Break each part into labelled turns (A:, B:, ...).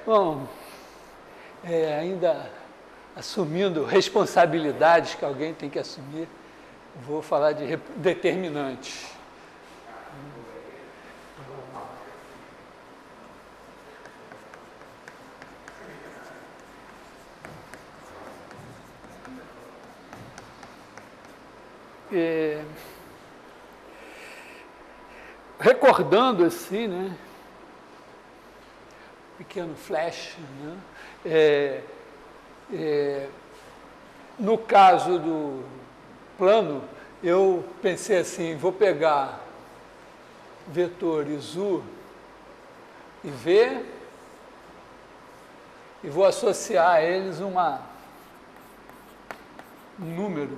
A: Bom, ainda assumindo responsabilidades que alguém tem que assumir, vou falar de determinante. Recordando assim, né, pequeno flash, né, no caso do plano, eu pensei assim, vou pegar vetores U e V e vou associar a eles um número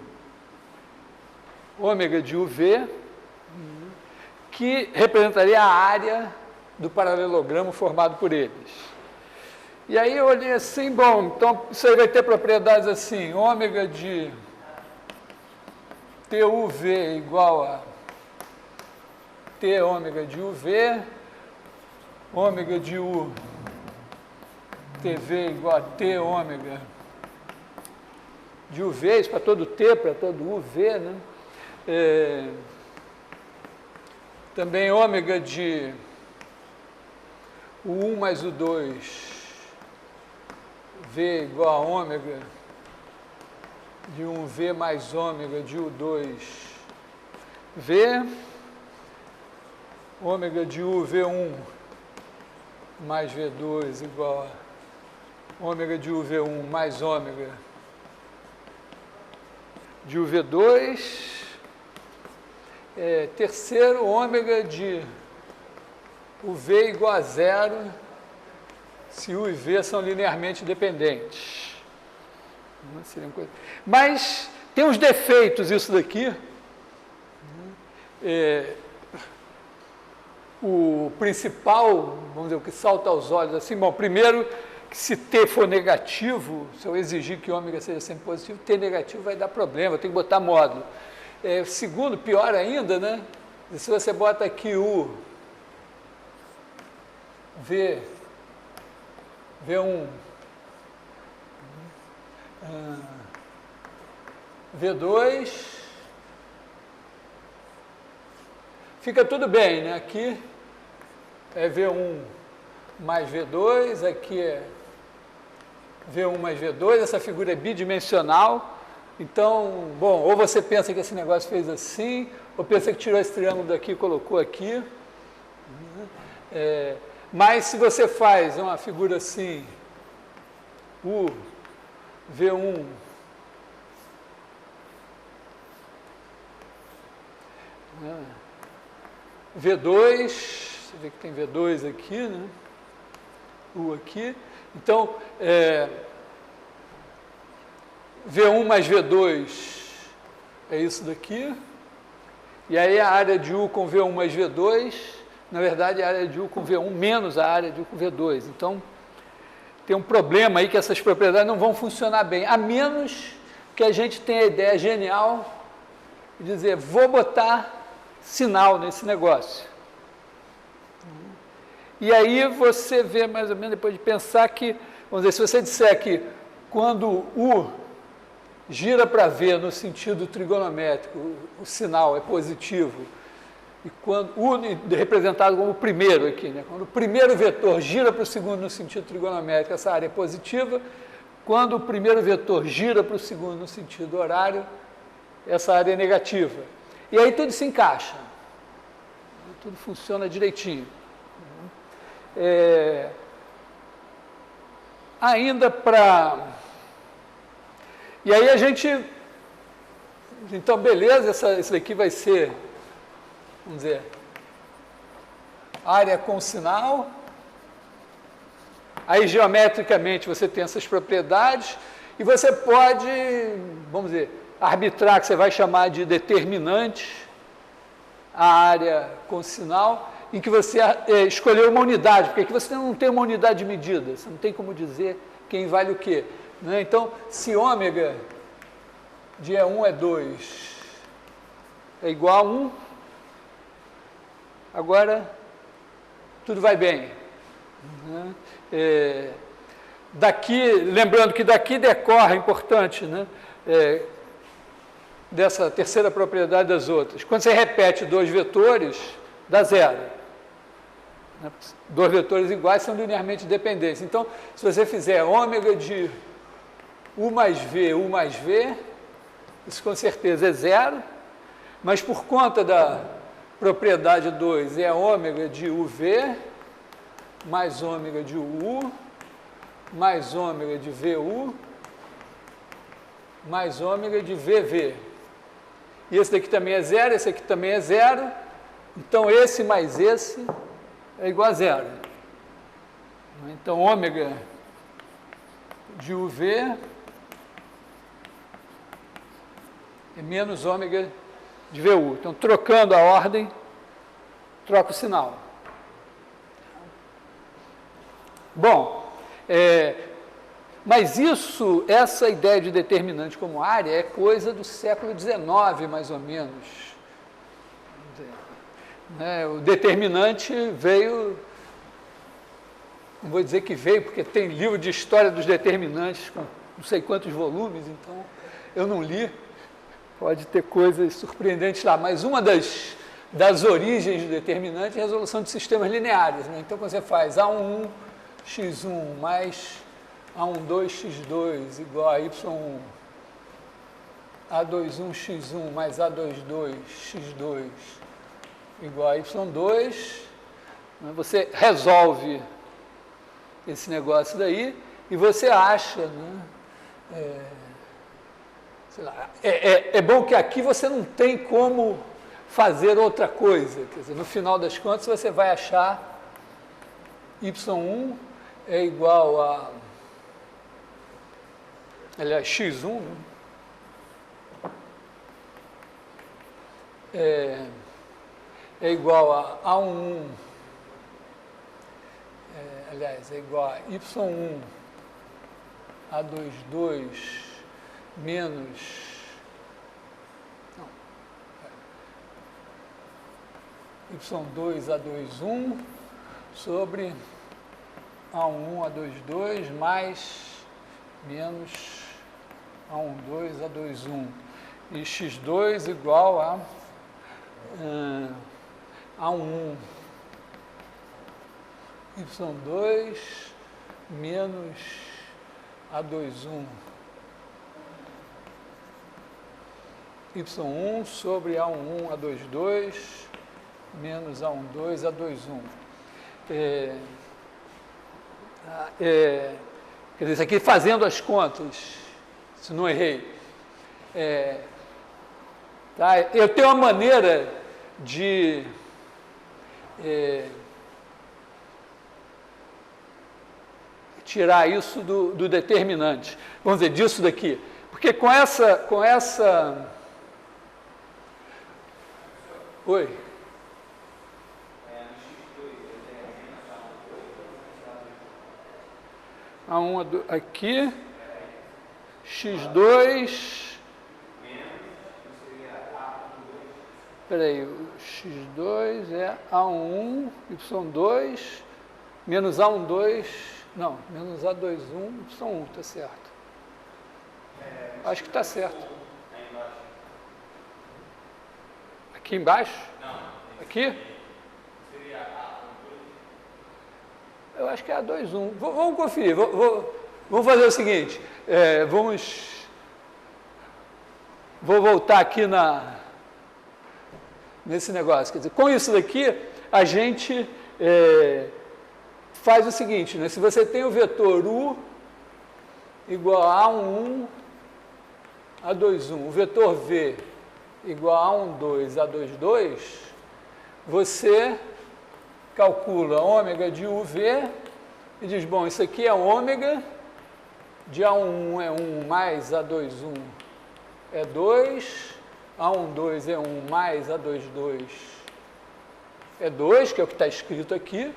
A: ômega de UV, que representaria a área do paralelogramo formado por eles. E aí eu olhei assim, bom, então isso aí vai ter propriedades assim, ômega de TUV igual a T ômega de UV, ômega de U TV igual a T ômega de UV, isso para todo T, para todo UV, né? Também ômega de U1 mais U2 V igual a ômega de 1V mais ômega de U2 V, ômega de UV1 mais V2 igual a ômega de UV1 mais ômega de UV2, terceiro, ômega de UV igual a zero, se U e V são linearmente dependentes. Mas tem uns defeitos isso daqui. O principal, vamos dizer, o que salta aos olhos, assim, bom, primeiro, que se T for negativo, se eu exigir que ômega seja sempre positivo, T negativo vai dar problema, eu tenho que botar módulo. Segundo, pior ainda, né? Se você bota aqui U, V, V1, V2, fica tudo bem, né? Aqui é V1 mais V2, aqui é V1 mais V2, essa figura é bidimensional. Então, bom, ou você pensa que esse negócio fez assim, ou pensa que tirou esse triângulo daqui e colocou aqui. Mas se você faz uma figura assim, U, V1, V2, você vê que tem V2 aqui, né? U aqui. Então, V1 mais V2 é isso daqui. E aí a área de U com V1 mais V2, na verdade, a área de U com V1 menos a área de U com V2. Então, tem um problema aí que essas propriedades não vão funcionar bem, a menos que a gente tenha a ideia genial de dizer, vou botar sinal nesse negócio. E aí você vê mais ou menos, depois de pensar que, vamos dizer, se você disser que quando U gira para V no sentido trigonométrico, o sinal é positivo, e quando U representado como o primeiro aqui, né? Quando o primeiro vetor gira para o segundo no sentido trigonométrico, essa área é positiva. Quando o primeiro vetor gira para o segundo no sentido horário, essa área é negativa. E aí tudo se encaixa. Tudo funciona direitinho. Ainda para... E aí a gente... Então, beleza, isso daqui vai ser... Vamos dizer, área com sinal. Aí, geometricamente, você tem essas propriedades e você pode, vamos dizer, arbitrar, que você vai chamar de determinante, a área com sinal, em que você escolheu uma unidade, porque aqui você não tem uma unidade de medida, você não tem como dizer quem vale o quê. Né? Então, se ômega de E1 é 2, é igual a 1, agora, tudo vai bem. Né? Daqui, lembrando que daqui decorre, importante, né? Dessa terceira propriedade das outras. Quando você repete dois vetores, dá zero. Dois vetores iguais são linearmente dependentes. Então, se você fizer ômega de U mais V, isso com certeza é zero, mas por conta da propriedade 2 é ômega de UV mais ômega de U mais ômega de VU mais ômega de VV. E esse daqui também é zero, esse aqui também é zero. Então, esse mais esse é igual a zero. Então, ômega de UV é menos ômega de VU. Então, trocando a ordem, troca o sinal. Bom, mas essa ideia de determinante como área é coisa do século XIX, mais ou menos. O determinante veio, não vou dizer que veio, porque tem livro de história dos determinantes com não sei quantos volumes, então eu não li, pode ter coisas surpreendentes lá, mas uma das origens do determinante é a resolução de sistemas lineares. Né? Então, quando você faz A11 x1 mais A12 x2 igual a y1, A21 x1 mais A22 x2 igual a y2, né? Você resolve esse negócio daí e você acha, né? Sei lá, é bom que aqui você não tem como fazer outra coisa, quer dizer, no final das contas você vai achar y1 é igual a, aliás, x1, né? É igual a A11, aliás, é igual a y1 A22 menos, y2 A21 sobre A1 A22 mais menos A12 A21 e x2 igual a A1 y2 menos A21 y1 sobre A11 A22 menos A12 A21. Quer dizer, isso aqui fazendo as contas, se não errei. Tá? Eu tenho uma maneira de tirar isso do determinante, vamos dizer, disso daqui, porque com essa oi? A1 aqui, x2, espera aí, o x2 é A1, y2, menos A12, não, menos A21, y1, está certo. Acho que está certo. Aqui embaixo? Aqui? Eu acho que é A21. Vamos conferir. Vamos fazer o seguinte. Vou voltar aqui nesse negócio. Quer dizer, com isso daqui, a gente faz o seguinte, né? Se você tem o vetor U igual a A11, A21, o vetor V igual a A12, A22, você calcula ômega de UV e diz, bom, isso aqui é ômega de A11 é 1 mais A21 é 2, A12 é 1 mais A22 é 2, que é o que está escrito aqui.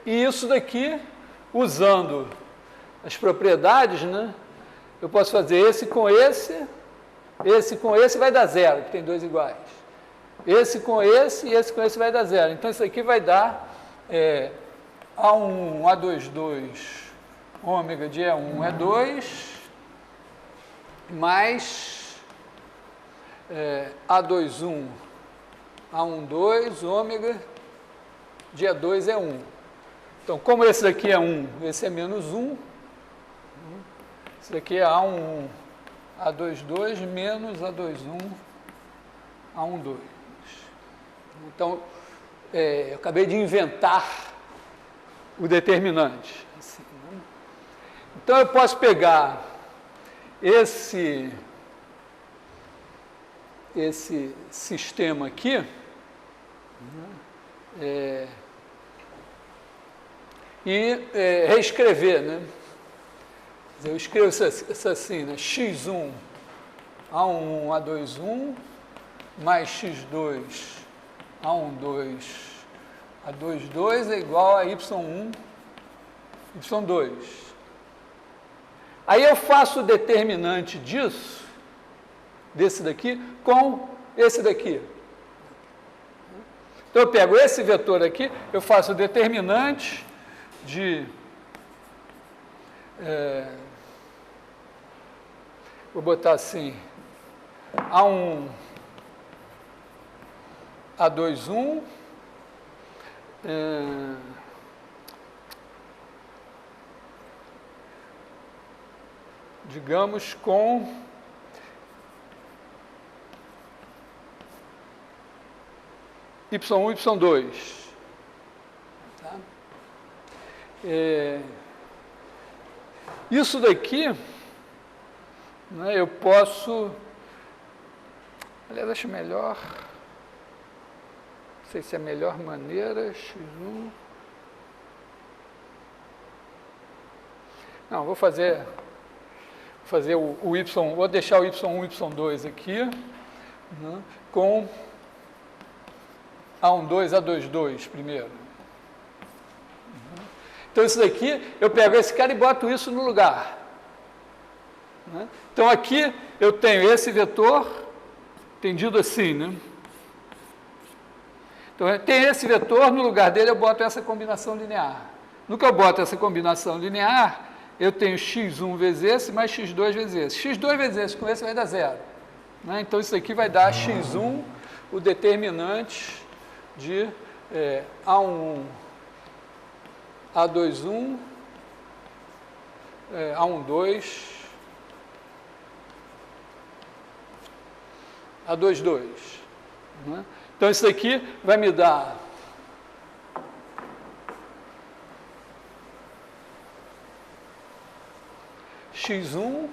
A: E isso daqui, usando as propriedades, né, eu posso fazer esse com esse vai dar zero, que tem dois iguais. Esse com esse e esse com esse vai dar zero. Então, isso aqui vai dar A1, A22, ômega de E1, E2, mais A21, A12, ômega de E2, E1. Então, como esse daqui é 1, esse é menos 1, esse daqui é A11, A22, menos A21, A12. Então, eu acabei de inventar o determinante. Assim, né? Então, eu posso pegar esse sistema aqui, né, e reescrever, né? Eu escrevo isso assim, né? x1, A11, A21, mais x2, A12, A22 é igual a y1, y2. Aí eu faço o determinante disso, desse daqui, com esse daqui. Então eu pego esse vetor aqui, eu faço o determinante de... vou botar assim, A1, A21, digamos com Y1, Y2. Tá? Isso daqui, né, eu posso... Aliás, acho melhor... Não sei se é a melhor maneira, x1... Não, vou fazer o y, vou deixar o y1, y2 aqui, né, com A12, A22 primeiro. Então, isso daqui, eu pego esse cara e boto isso no lugar. Né? Então, aqui eu tenho esse vetor, entendido assim, né? Então, tem esse vetor, no lugar dele eu boto essa combinação linear. No que eu boto essa combinação linear, eu tenho x1 vezes esse, mais x2 vezes esse. x2 vezes esse, com esse vai dar zero. Né? Então, isso aqui vai dar x1, o determinante de A11, A21, A12, A22. Né? Então, isso daqui vai me dar x1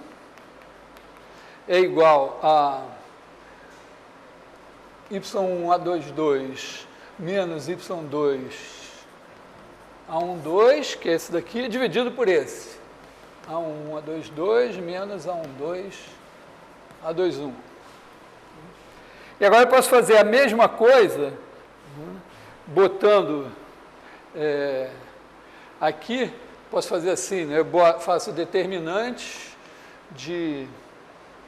A: é igual a y1, A22 menos y2, A12, que é esse daqui, dividido por esse. A1, A22 menos A12, A21. E agora eu posso fazer a mesma coisa, botando aqui, posso fazer assim, né? Eu faço o determinante de,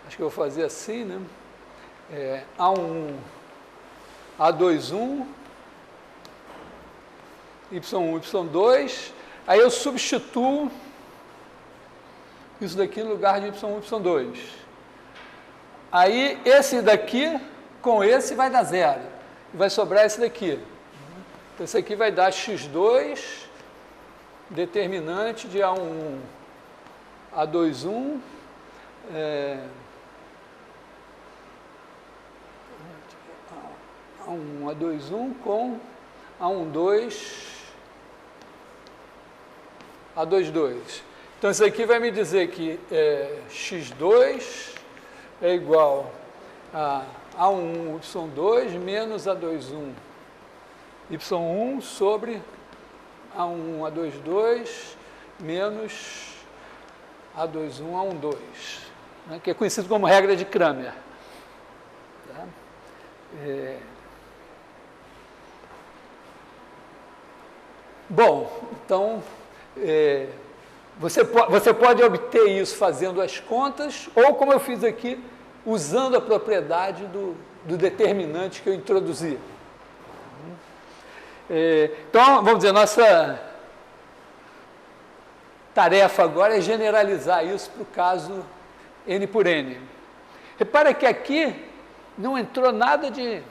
A: acho que eu vou fazer assim, né? A1, A21, Y1, Y2, aí eu substituo isso daqui no lugar de Y1, Y2. Aí esse daqui com esse vai dar zero, e vai sobrar esse daqui. Então, esse aqui vai dar x2, determinante de A11, A21, A1, A21 com A12, A22. Então, isso aqui vai me dizer que x2 é igual a A1, Y2 menos A21, Y1 sobre A1, A22 menos A21, A12, né, que é conhecido como regra de Cramer. Tá? Bom, então, você pode obter isso fazendo as contas, ou como eu fiz aqui, usando a propriedade do determinante que eu introduzi. Então, vamos dizer, nossa tarefa agora é generalizar isso para o caso N por N. Repara que aqui não entrou nada de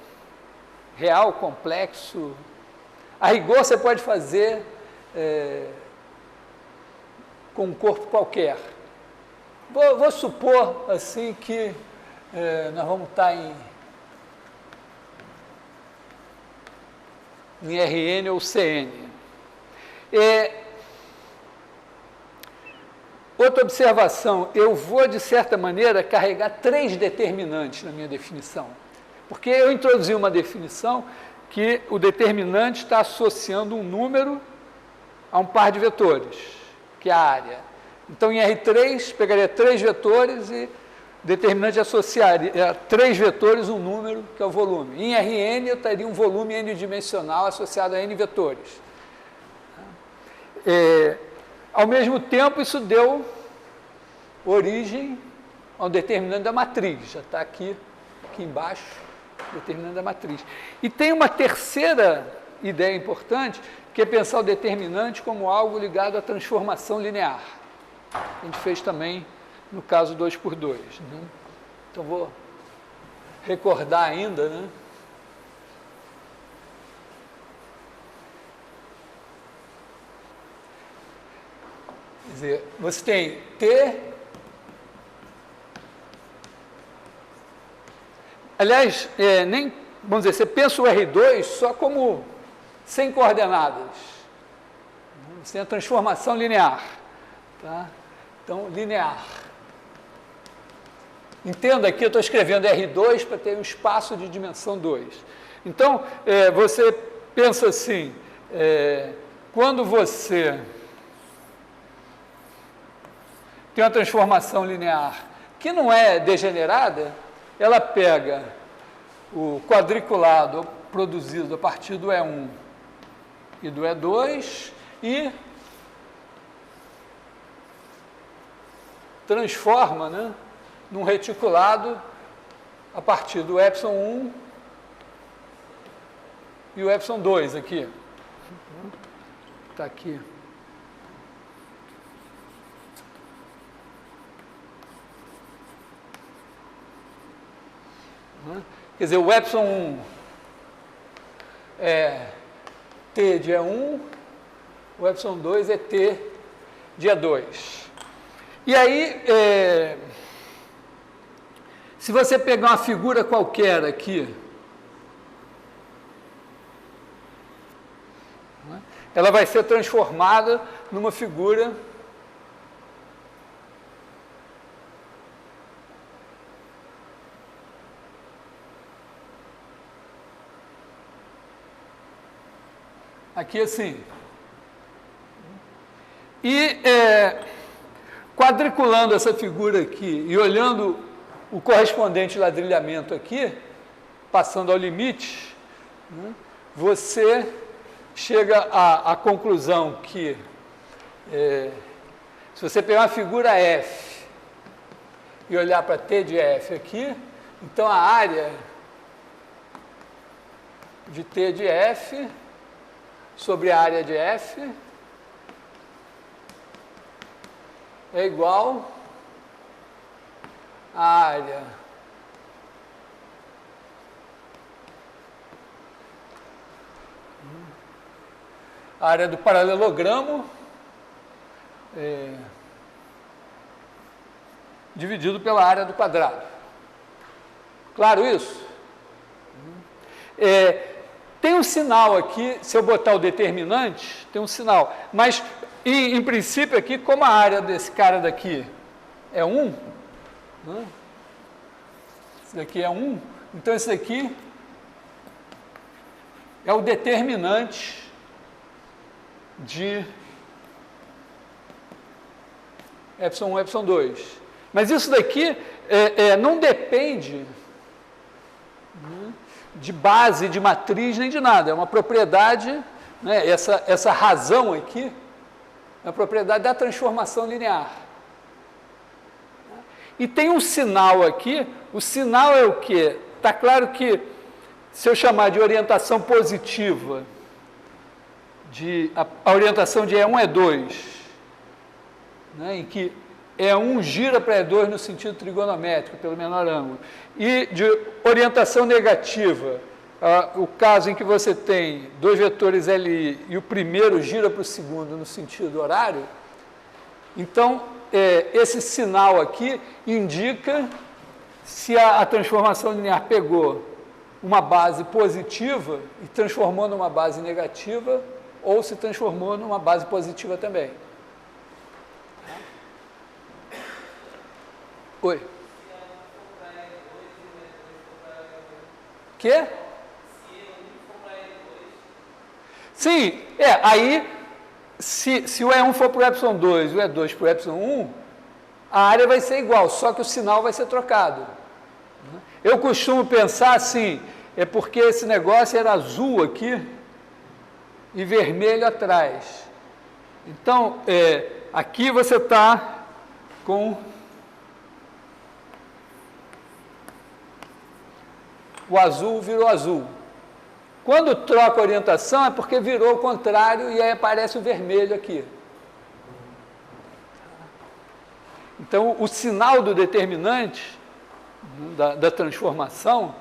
A: real, complexo. A rigor você pode fazer com um corpo qualquer. Vou supor assim que nós vamos estar em RN ou CN. Outra observação, eu vou, de certa maneira, carregar 3 determinantes na minha definição. Porque eu introduzi uma definição que o determinante está associando um número a um par de vetores, que é a área. Então, em R3, pegaria 3 vetores e o determinante associaria a 3 vetores um número, que é o volume. Em Rn, eu teria um volume n-dimensional associado a n vetores. Ao mesmo tempo, isso deu origem ao determinante da matriz. Já está aqui embaixo, determinante da matriz. E tem uma terceira ideia importante, que é pensar o determinante como algo ligado à transformação linear. A gente fez também no caso 2×2. Né? Então, vou recordar ainda, né? Quer dizer, você tem T. Aliás, vamos dizer, você pensa o R2 só como sem coordenadas. Você tem a transformação linear. Tá? Então, linear. Entenda aqui, eu estou escrevendo R2 para ter um espaço de dimensão 2. Então, você pensa assim, quando você tem uma transformação linear que não é degenerada, ela pega o quadriculado produzido a partir do E1 e do E2 e transforma, né, num reticulado a partir do ε1 e o ε2 aqui. Está aqui. Quer dizer, o ε1 é T de E1, o ε2 é T de E2. E aí, se você pegar uma figura qualquer aqui, ela vai ser transformada numa figura aqui assim. E quadriculando essa figura aqui e olhando o correspondente ladrilhamento aqui, passando ao limite, né, você chega à conclusão que, se você pegar uma figura F e olhar para T de F aqui, então a área de T de F sobre a área de F é igual à área do paralelogramo dividido pela área do quadrado. Claro isso? Tem um sinal aqui, se eu botar o determinante, tem um sinal, mas em princípio aqui, como a área desse cara daqui é 1, né? Esse daqui é 1, então esse daqui é o determinante de ε1, ε2. Mas isso daqui não depende, né, de base, de matriz, nem de nada. É uma propriedade, né, essa razão aqui, é a propriedade da transformação linear. E tem um sinal aqui, o sinal é o quê? Está claro que, se eu chamar de orientação positiva, a orientação de E1, E2, né, em que E1 gira para E2 no sentido trigonométrico, pelo menor ângulo, e de orientação negativa, o caso em que você tem dois vetores LI e o primeiro gira para o segundo no sentido horário, então, esse sinal aqui indica se a transformação linear pegou uma base positiva e transformou numa base negativa, ou se transformou numa base positiva também. Oi. Quê? Sim, aí, se o E1 for para o ε2 e o E2 para o ε1, a área vai ser igual, só que o sinal vai ser trocado. Eu costumo pensar assim, é porque esse negócio era azul aqui e vermelho atrás. Então, aqui você está com o azul virou azul. Quando troca a orientação é porque virou o contrário e aí aparece o vermelho aqui. Então, o sinal do determinante da transformação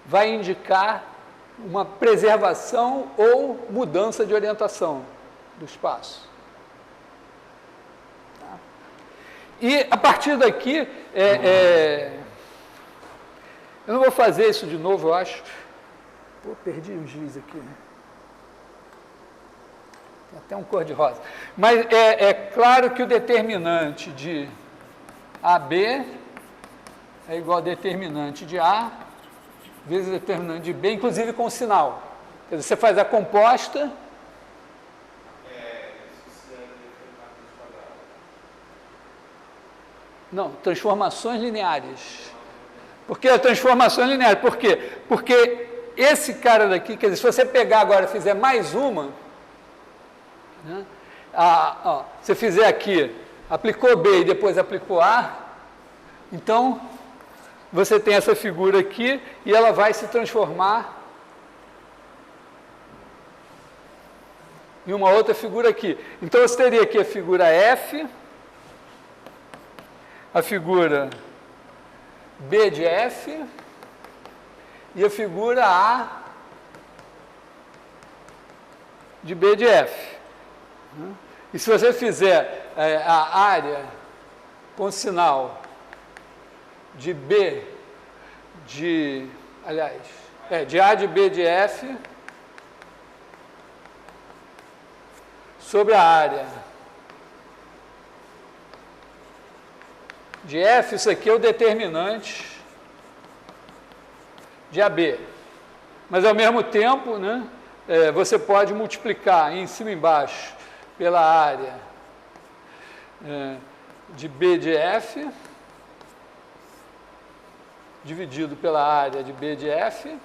A: vai indicar uma preservação ou mudança de orientação do espaço. Tá? E, a partir daqui, eu não vou fazer isso de novo, eu acho. Pô, perdi o giz aqui. Tem até um cor-de-rosa. Mas é claro que o determinante de AB é igual ao determinante de A vezes o determinante de B, inclusive com sinal. Quer dizer, você faz a composta. Não, transformações lineares. Por que transformações lineares? Por quê? Porque esse cara daqui, quer dizer, se você pegar agora e fizer mais uma, né, você fizer aqui, aplicou B e depois aplicou A, então você tem essa figura aqui e ela vai se transformar em uma outra figura aqui. Então você teria aqui a figura F, a figura B de F e a figura A de B de F. E se você fizer a área com sinal de B de A de B de F sobre a área de F, isso aqui é o determinante de AB. Mas, ao mesmo tempo, né, você pode multiplicar em cima e embaixo pela área de B de F, dividido pela área de B de F.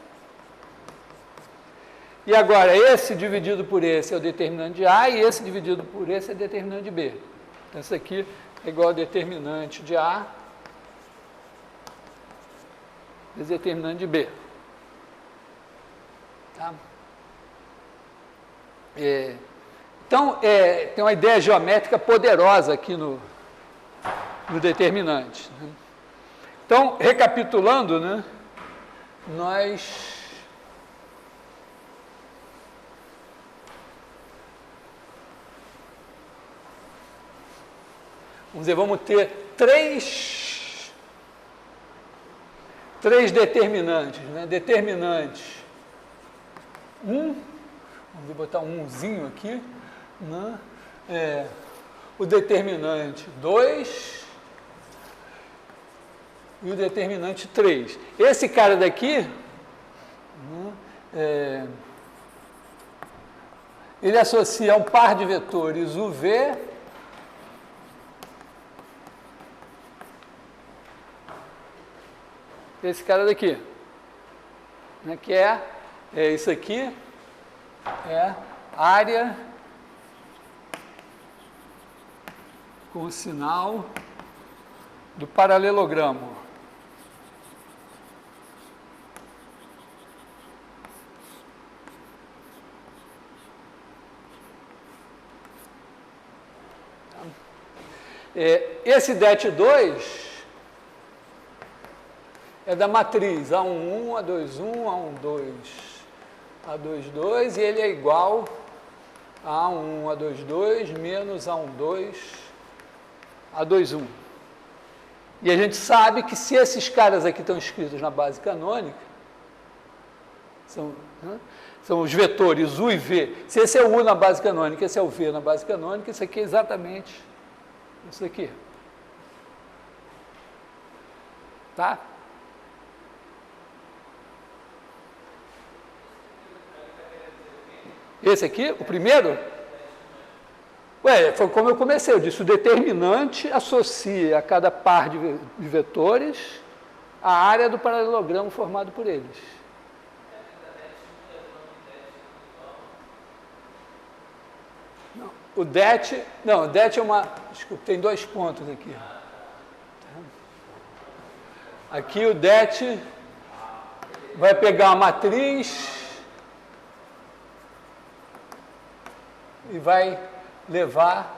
A: E agora, esse dividido por esse é o determinante de A, e esse dividido por esse é o determinante de B. Então, isso aqui é igual ao determinante de A vezes determinante de B. Tá? Então, tem uma ideia geométrica poderosa aqui no determinante. Né? Então, recapitulando, né, nós vamos ter três determinantes, né? Determinante 1, vamos botar um 1zinho aqui, né? O determinante 2 e o determinante 3. Esse cara daqui, né, ele associa um par de vetores UV esse cara daqui, né, que isso aqui é área com o sinal do paralelogramo. Esse det2 é da matriz A11, A21, A12, A22, e ele é igual a A1, A22, menos A12, A21. E a gente sabe que se esses caras aqui estão escritos na base canônica, são os vetores U e V. Se esse é o U na base canônica, esse é o V na base canônica, isso aqui é exatamente isso aqui. Tá? Esse aqui, o primeiro? Foi como eu comecei, eu disse, o determinante associa a cada par de vetores a área do paralelogramo formado por eles. O det é uma... Desculpa, tem 2 pontos aqui. Aqui o det vai pegar a matriz e vai levar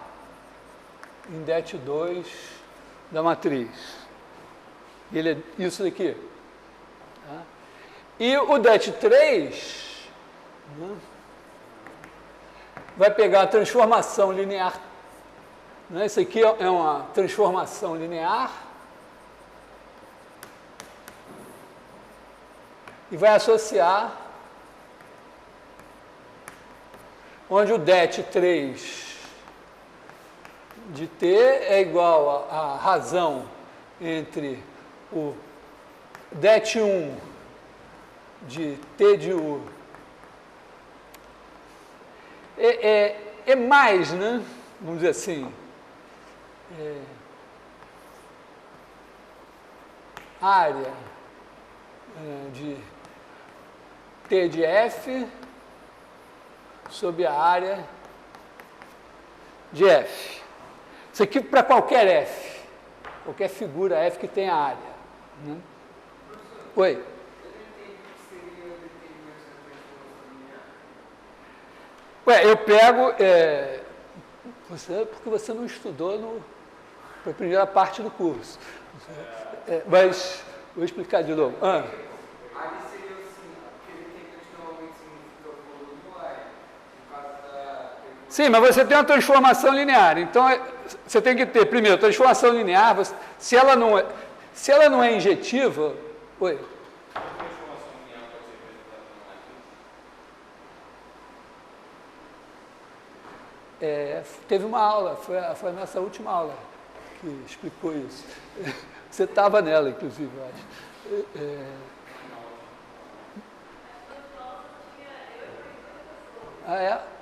A: em det2 da matriz. Ele é isso daqui. Tá? E o det3 vai pegar a transformação linear. Né? Isso aqui é uma transformação linear. E vai associar, onde o det3 de T é igual a razão entre o det1 de T de U. É mais, né? Vamos dizer assim. Área de T de F sobre a área de F. Isso aqui para qualquer F, qualquer figura F que tenha área. Né? Oi? Eu pego... porque você não estudou na primeira parte do curso. Mas vou explicar de novo.
B: Ali seria assim, aquele tempo que normalmente significa o volume, por causa da...
A: Sim, mas você tem uma transformação linear. Então, você tem que ter, primeiro, transformação linear, se ela não é injetiva... Oi?
B: A transformação linear pode ser representada numa matriz?
A: Teve uma aula, foi a nossa última aula que explicou isso. Você estava nela, inclusive, eu acho.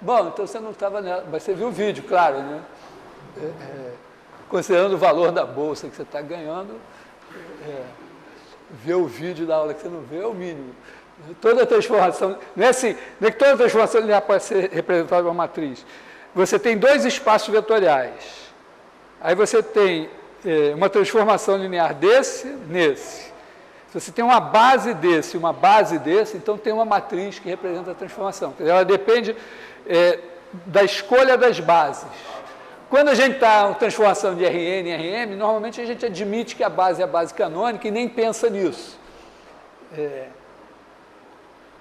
A: Bom, então você não estava nela, mas você viu o vídeo, claro, né? Considerando o valor da bolsa que você está ganhando, ver o vídeo da aula que você não vê é o mínimo. Toda transformação, não é assim, não é que toda transformação linear pode ser representada por uma matriz. Você tem 2 espaços vetoriais. Aí você tem uma transformação linear desse, nesse. Se você tem uma base desse e uma base desse, então tem uma matriz que representa a transformação. Ela depende da escolha das bases. Quando a gente está em transformação de Rn em Rm, normalmente a gente admite que a base é a base canônica e nem pensa nisso.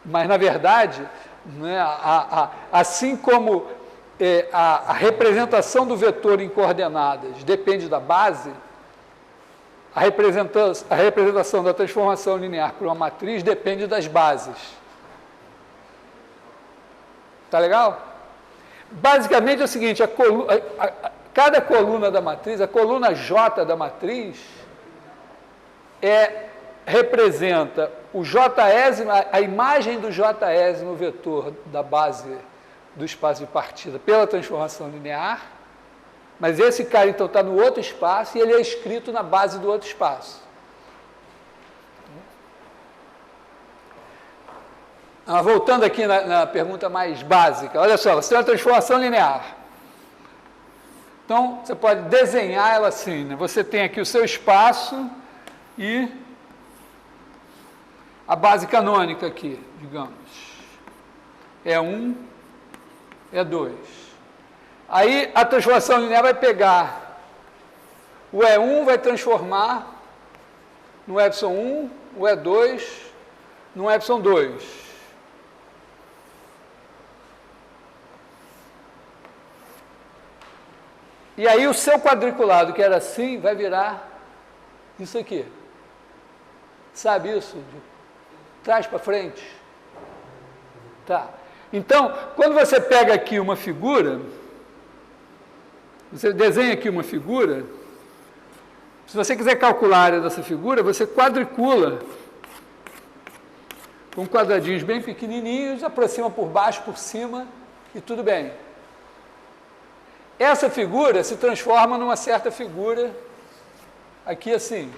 A: Mas, na verdade, né, assim como a representação do vetor em coordenadas depende da base, a representação da transformação linear por uma matriz depende das bases. Tá legal? Basicamente é o seguinte, cada coluna da matriz, a coluna J da matriz, representa o Jésimo, a imagem do Jésimo vetor da base do espaço de partida pela transformação linear, mas esse cara, então, está no outro espaço e ele é escrito na base do outro espaço. Voltando aqui na pergunta mais básica, olha só, você tem uma transformação linear. Então, você pode desenhar ela assim, né? Você tem aqui o seu espaço e a base canônica aqui, digamos. É 1, é 2. Aí, a transformação linear vai pegar O E1 vai transformar no ε1, o E2 no ε2. E aí o seu quadriculado, que era assim, vai virar isso aqui. Sabe isso? De trás para frente. Tá. Então, quando você pega aqui uma figura, você desenha aqui uma figura, se você quiser calcular a área dessa figura, você quadricula com quadradinhos bem pequenininhos, aproxima por baixo, por cima, e tudo bem. Essa figura se transforma numa certa figura, aqui assim.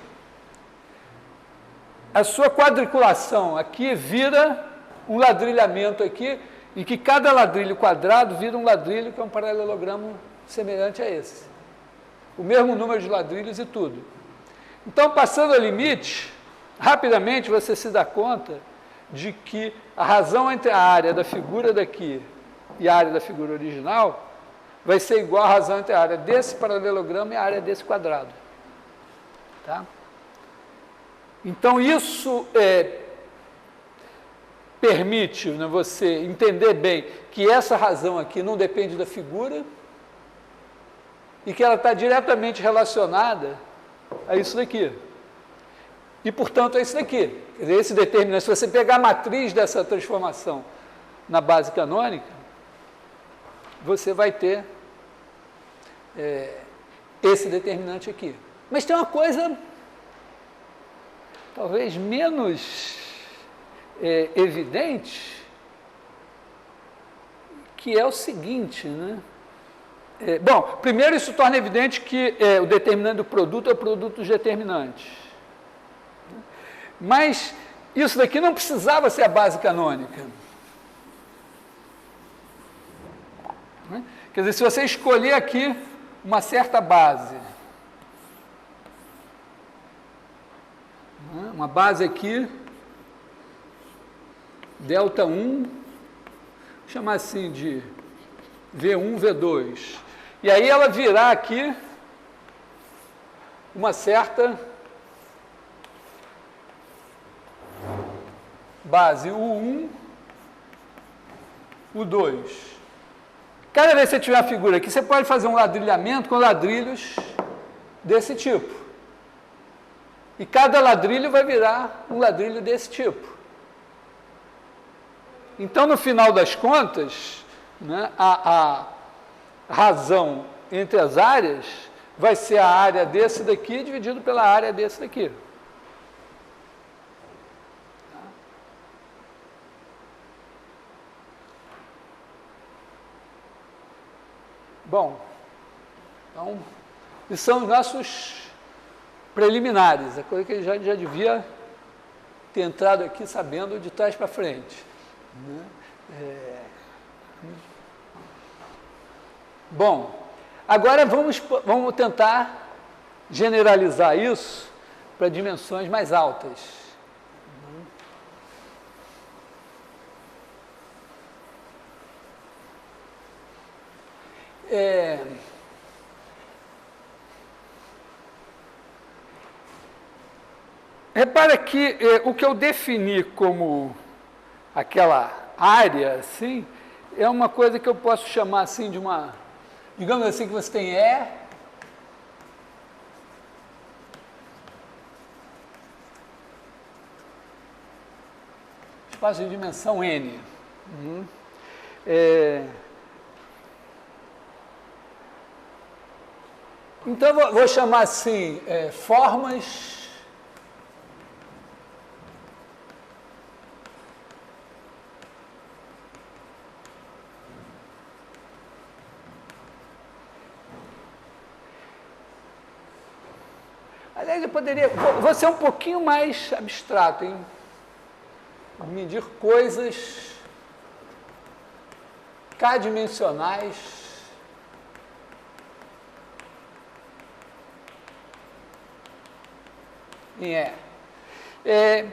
A: A sua quadriculação aqui vira um ladrilhamento aqui, em que cada ladrilho quadrado vira um ladrilho que é um paralelogramo semelhante a esse. O mesmo número de ladrilhos e tudo. Então, passando ao limite, rapidamente você se dá conta de que a razão entre a área da figura daqui e a área da figura original vai ser igual à razão entre a área desse paralelogramo e a área desse quadrado. Tá? Então, isso permite, né, você entender bem que essa razão aqui não depende da figura e que ela está diretamente relacionada a isso daqui. E, portanto, é isso daqui. Quer dizer, esse determinante, se você pegar a matriz dessa transformação na base canônica, você vai ter esse determinante aqui. Mas tem uma coisa talvez menos evidente, que é o seguinte, né? Bom, primeiro isso torna evidente que o determinante do produto é o produto dos determinantes. Mas isso daqui não precisava ser a base canônica. Quer dizer, se você escolher aqui uma certa base, uma base aqui, delta 1, vou chamar assim de V1, V2, e aí ela virar aqui uma certa base U1, U2. Cada vez que você tiver a figura aqui, você pode fazer um ladrilhamento com ladrilhos desse tipo. E cada ladrilho vai virar um ladrilho desse tipo. Então, no final das contas, né, a razão entre as áreas vai ser a área desse daqui dividido pela área desse daqui. Bom, então, esses são os nossos preliminares, a coisa que ele já devia ter entrado aqui sabendo de trás para frente. Né? Bom, agora vamos tentar generalizar isso para dimensões mais altas. Repara que o que eu defini como aquela área, assim, é uma coisa que eu posso chamar assim de uma, digamos assim, que você tem espaço de dimensão N. Então, eu vou chamar assim, formas aliás, eu poderia, vou ser um pouquinho mais abstrato, hein? Medir coisas k-dimensionais em E.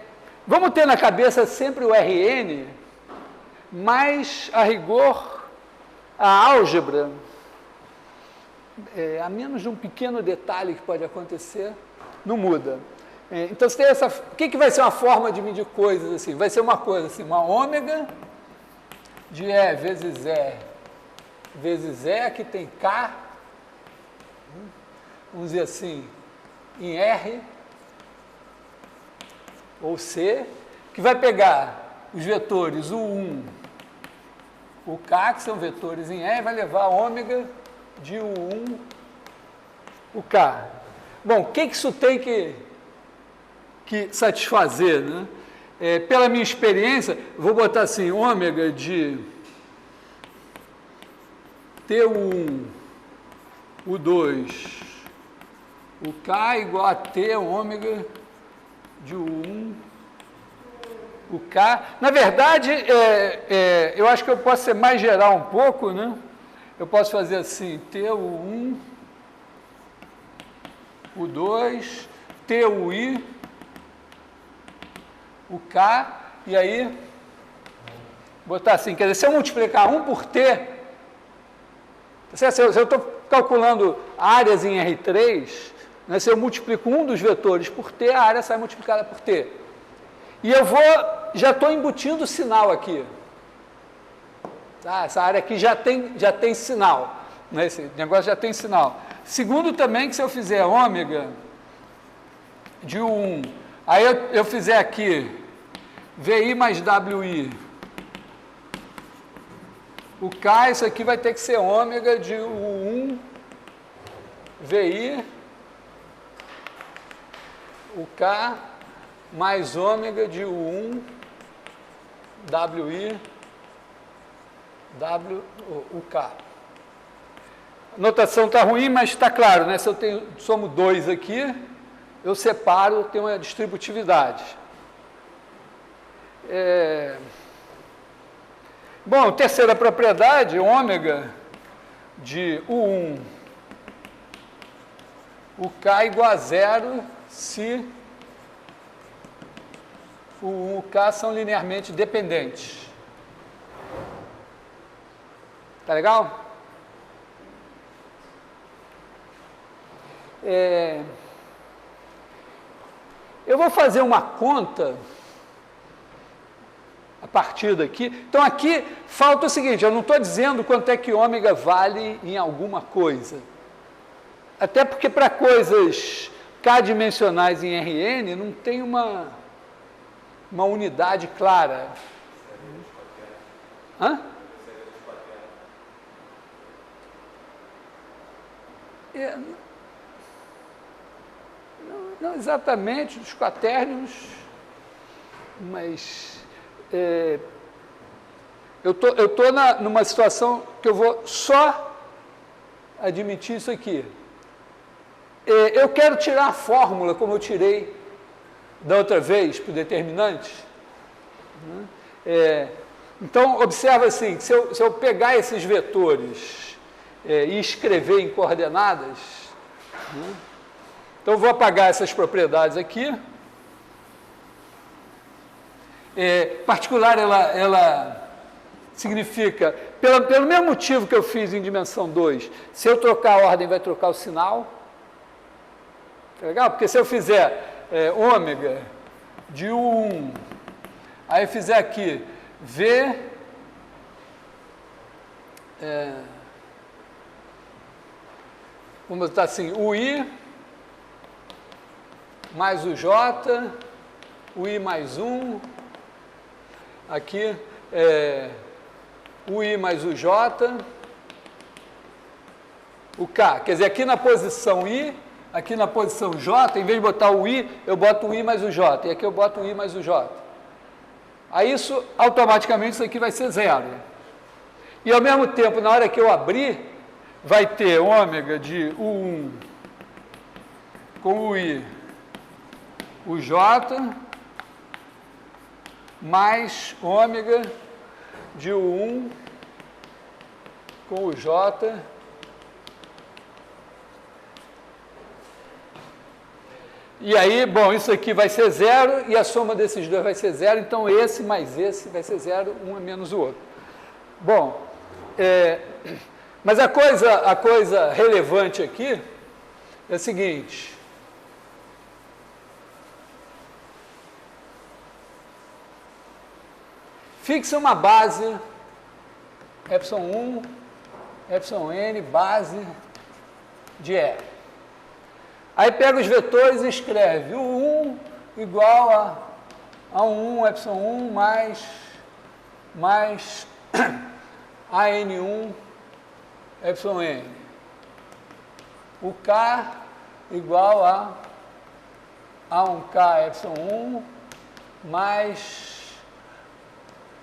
A: Vamos ter na cabeça sempre o Rn, mas, a rigor, a álgebra a menos de um pequeno detalhe que pode acontecer, não muda. Então, você tem essa... O que vai ser uma forma de medir coisas assim? Vai ser uma coisa assim, uma ômega de E vezes E, aqui tem K, vamos dizer assim, em R ou C, que vai pegar os vetores U1, o K, que são vetores em E, vai levar a ômega de U1, o K. Bom, o que isso tem que satisfazer, né? Pela minha experiência, vou botar assim, ômega de T1, U2, o K igual a T ômega de U1, o K. Na verdade, eu acho que eu posso ser mais geral um pouco, né? Eu posso fazer assim, TU1, U2, TUI, o K, e aí, botar assim, quer dizer, se eu multiplicar 1 por T, se eu estou calculando áreas em R3, né, se eu multiplico um dos vetores por T, a área sai multiplicada por T. E eu já estou embutindo o sinal aqui. Tá? Essa área aqui já tem sinal, né? Esse negócio já tem sinal. Segundo também que se eu fizer ômega de U1, aí eu fizer aqui VI mais WI, o K, isso aqui vai ter que ser ômega de U1 VI, o K, mais ômega de U1 WI, o K. A notação está ruim, mas está claro, né? Se eu somo 2 aqui, eu separo, tenho uma distributividade. Bom, terceira propriedade, ômega de U1, o K igual a zero se o U1 e o K são linearmente dependentes. Tá legal? Eu vou fazer uma conta a partir daqui. Então, aqui falta o seguinte, eu não estou dizendo quanto é que ômega vale em alguma coisa. Até porque para coisas k-dimensionais em Rn, não tem uma unidade clara. Hã? Não exatamente dos quaternions, mas eu estou numa situação que eu vou só admitir isso aqui. Eu quero tirar a fórmula, como eu tirei da outra vez, para o determinante. Então, observa assim, se eu pegar esses vetores e escrever em coordenadas, então eu vou apagar essas propriedades aqui. Particular, ela significa, pelo mesmo motivo que eu fiz em dimensão 2, se eu trocar a ordem, vai trocar o sinal. Tá legal? Porque se eu fizer ômega de U1, aí eu fizer aqui V, vamos botar assim, UI mais o J, UI mais 1, aqui UI mais o J, o K. Quer dizer, aqui na posição I, aqui na posição J, em vez de botar o I, eu boto o I mais o J. E aqui eu boto o I mais o J. Aí isso, automaticamente, isso aqui vai ser zero. E ao mesmo tempo, na hora que eu abrir, vai ter ômega de U1 com o I, o J, mais ômega de U1 com o J, e aí, bom, isso aqui vai ser zero, e a soma desses dois vai ser zero, então esse mais esse vai ser zero, um é menos o outro. Bom, Mas a coisa relevante aqui é a seguinte. Fixa uma base, ε1, εn, base de E. Aí pega os vetores e escreve o 1 igual a 1, ε1 mais AN1, εn. O K igual a A1K, ε1 mais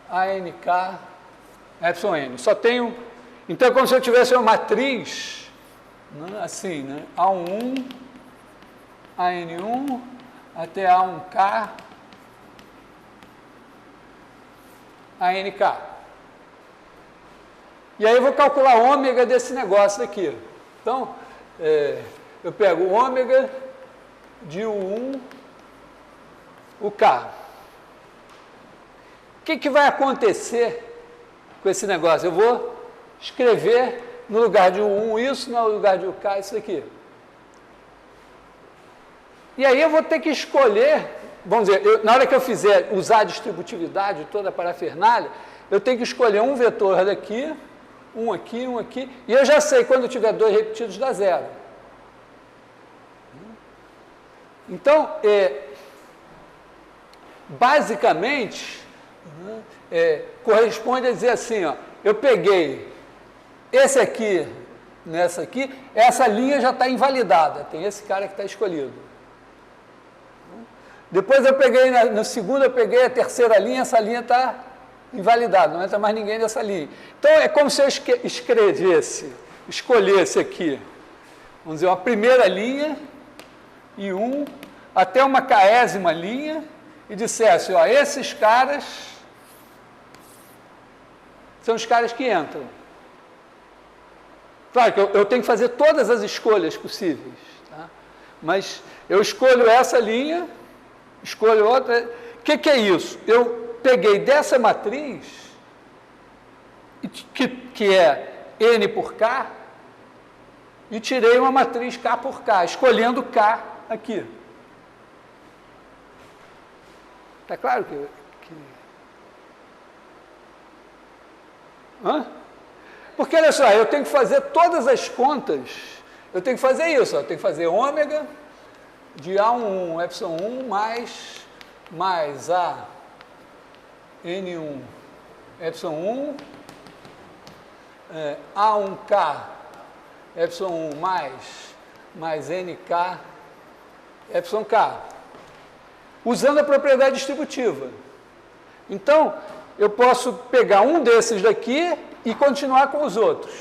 A: ANK, εn. Só tenho... Então, é como se eu tivesse uma matriz, né, assim, né? A1, AN1, até A1K, ANK. E aí eu vou calcular o ômega desse negócio daqui. Então, eu pego o ômega de U1, o K. O que vai acontecer com esse negócio? Eu vou escrever no lugar de U1 isso, no lugar de UK isso aqui. E aí eu vou ter que escolher, vamos dizer, na hora que eu fizer usar a distributividade, toda a parafernália, eu tenho que escolher um vetor daqui, um aqui, e eu já sei, quando eu tiver 2 repetidos, dá 0. Então, basicamente, corresponde a dizer assim, ó, eu peguei esse aqui, nessa aqui, essa linha já está invalidada, tem esse cara que está escolhido. Depois eu peguei, no segundo eu peguei a terceira linha, essa linha está invalidada, não entra mais ninguém nessa linha. Então é como se eu escolhesse aqui, vamos dizer, uma primeira linha, e até uma 40ª linha, e dissesse, ó, esses caras são os caras que entram. Claro que eu tenho que fazer todas as escolhas possíveis, tá? Mas eu escolho essa linha, escolho outra. O que é isso? Eu peguei dessa matriz, que é N por K, e tirei uma matriz K por K, escolhendo K aqui. Está claro que... Hã? Porque, olha só, eu tenho que fazer todas as contas, eu tenho que fazer isso, ó, eu tenho que fazer ômega de A11, ε1 mais A N1, ε1, A1K, ε1 mais NK, εk, usando a propriedade distributiva. Então, eu posso pegar um desses daqui e continuar com os outros.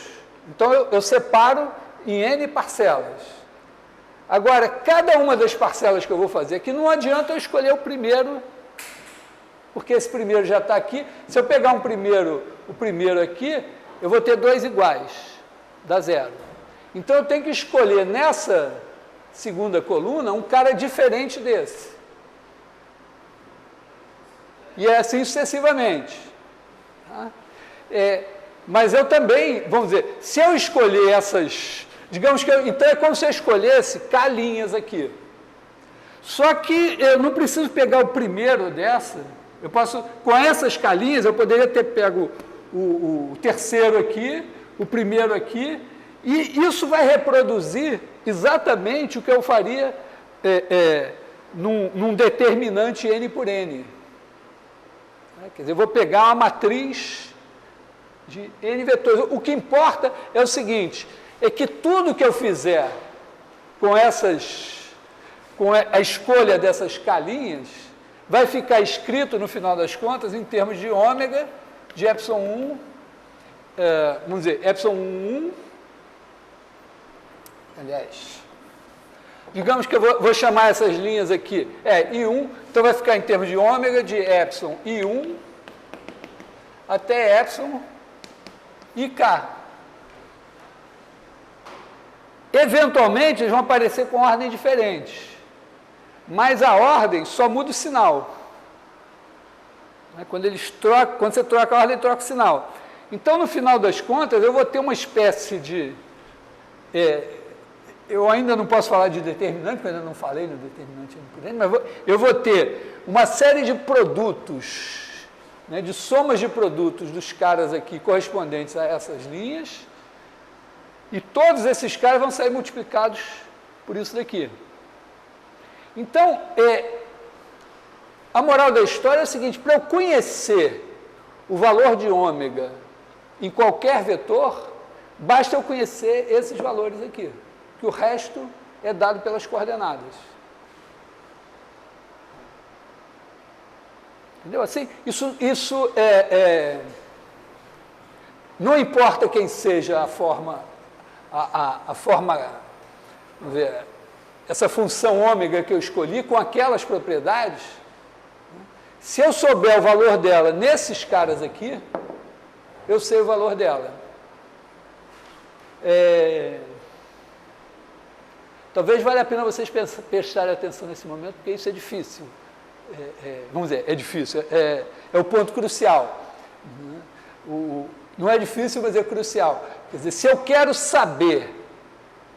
A: Então, eu separo em N parcelas. Agora, cada uma das parcelas que eu vou fazer aqui, não adianta eu escolher o primeiro, porque esse primeiro já está aqui. Se eu pegar o primeiro aqui, eu vou ter 2 iguais, dá 0. Então, eu tenho que escolher nessa segunda coluna um cara diferente desse. E é assim sucessivamente. Tá? Mas eu também, vamos dizer, se eu escolher essas, digamos que então é como se eu escolhesse K linhas aqui. Só que eu não preciso pegar o primeiro dessa, eu posso, com essas K linhas, eu poderia ter pego o terceiro aqui, o primeiro aqui, e isso vai reproduzir exatamente o que eu faria num determinante N por N. Quer dizer, eu vou pegar uma matriz de N vetores. O que importa é o seguinte, é que tudo que eu fizer com a escolha dessas K-linhas, vai ficar escrito, no final das contas, em termos de ômega, de ε1, vamos dizer, ε1, aliás, digamos que eu vou chamar essas linhas aqui, I1, então vai ficar em termos de ômega de epsilon I1 até epsilon IK. Eventualmente, eles vão aparecer com ordem diferente, mas a ordem só muda o sinal. Quando você troca a ordem, troca o sinal. Então, no final das contas, eu vou ter uma espécie de... eu ainda não posso falar de determinante, porque eu ainda não falei no determinante, mas eu vou ter uma série de produtos, né, de somas de produtos dos caras aqui correspondentes a essas linhas, e todos esses caras vão sair multiplicados por isso daqui. Então, a moral da história é o seguinte: para eu conhecer o valor de ômega em qualquer vetor, basta eu conhecer esses valores aqui, que o resto é dado pelas coordenadas. Entendeu? Assim, isso não importa quem seja a forma, vamos ver, essa função ômega que eu escolhi com aquelas propriedades, se eu souber o valor dela nesses caras aqui, eu sei o valor dela. Talvez valha a pena vocês prestarem atenção nesse momento, porque isso é difícil. Vamos dizer, é difícil, é o ponto crucial. Não é difícil, mas é crucial. Quer dizer, se eu quero saber,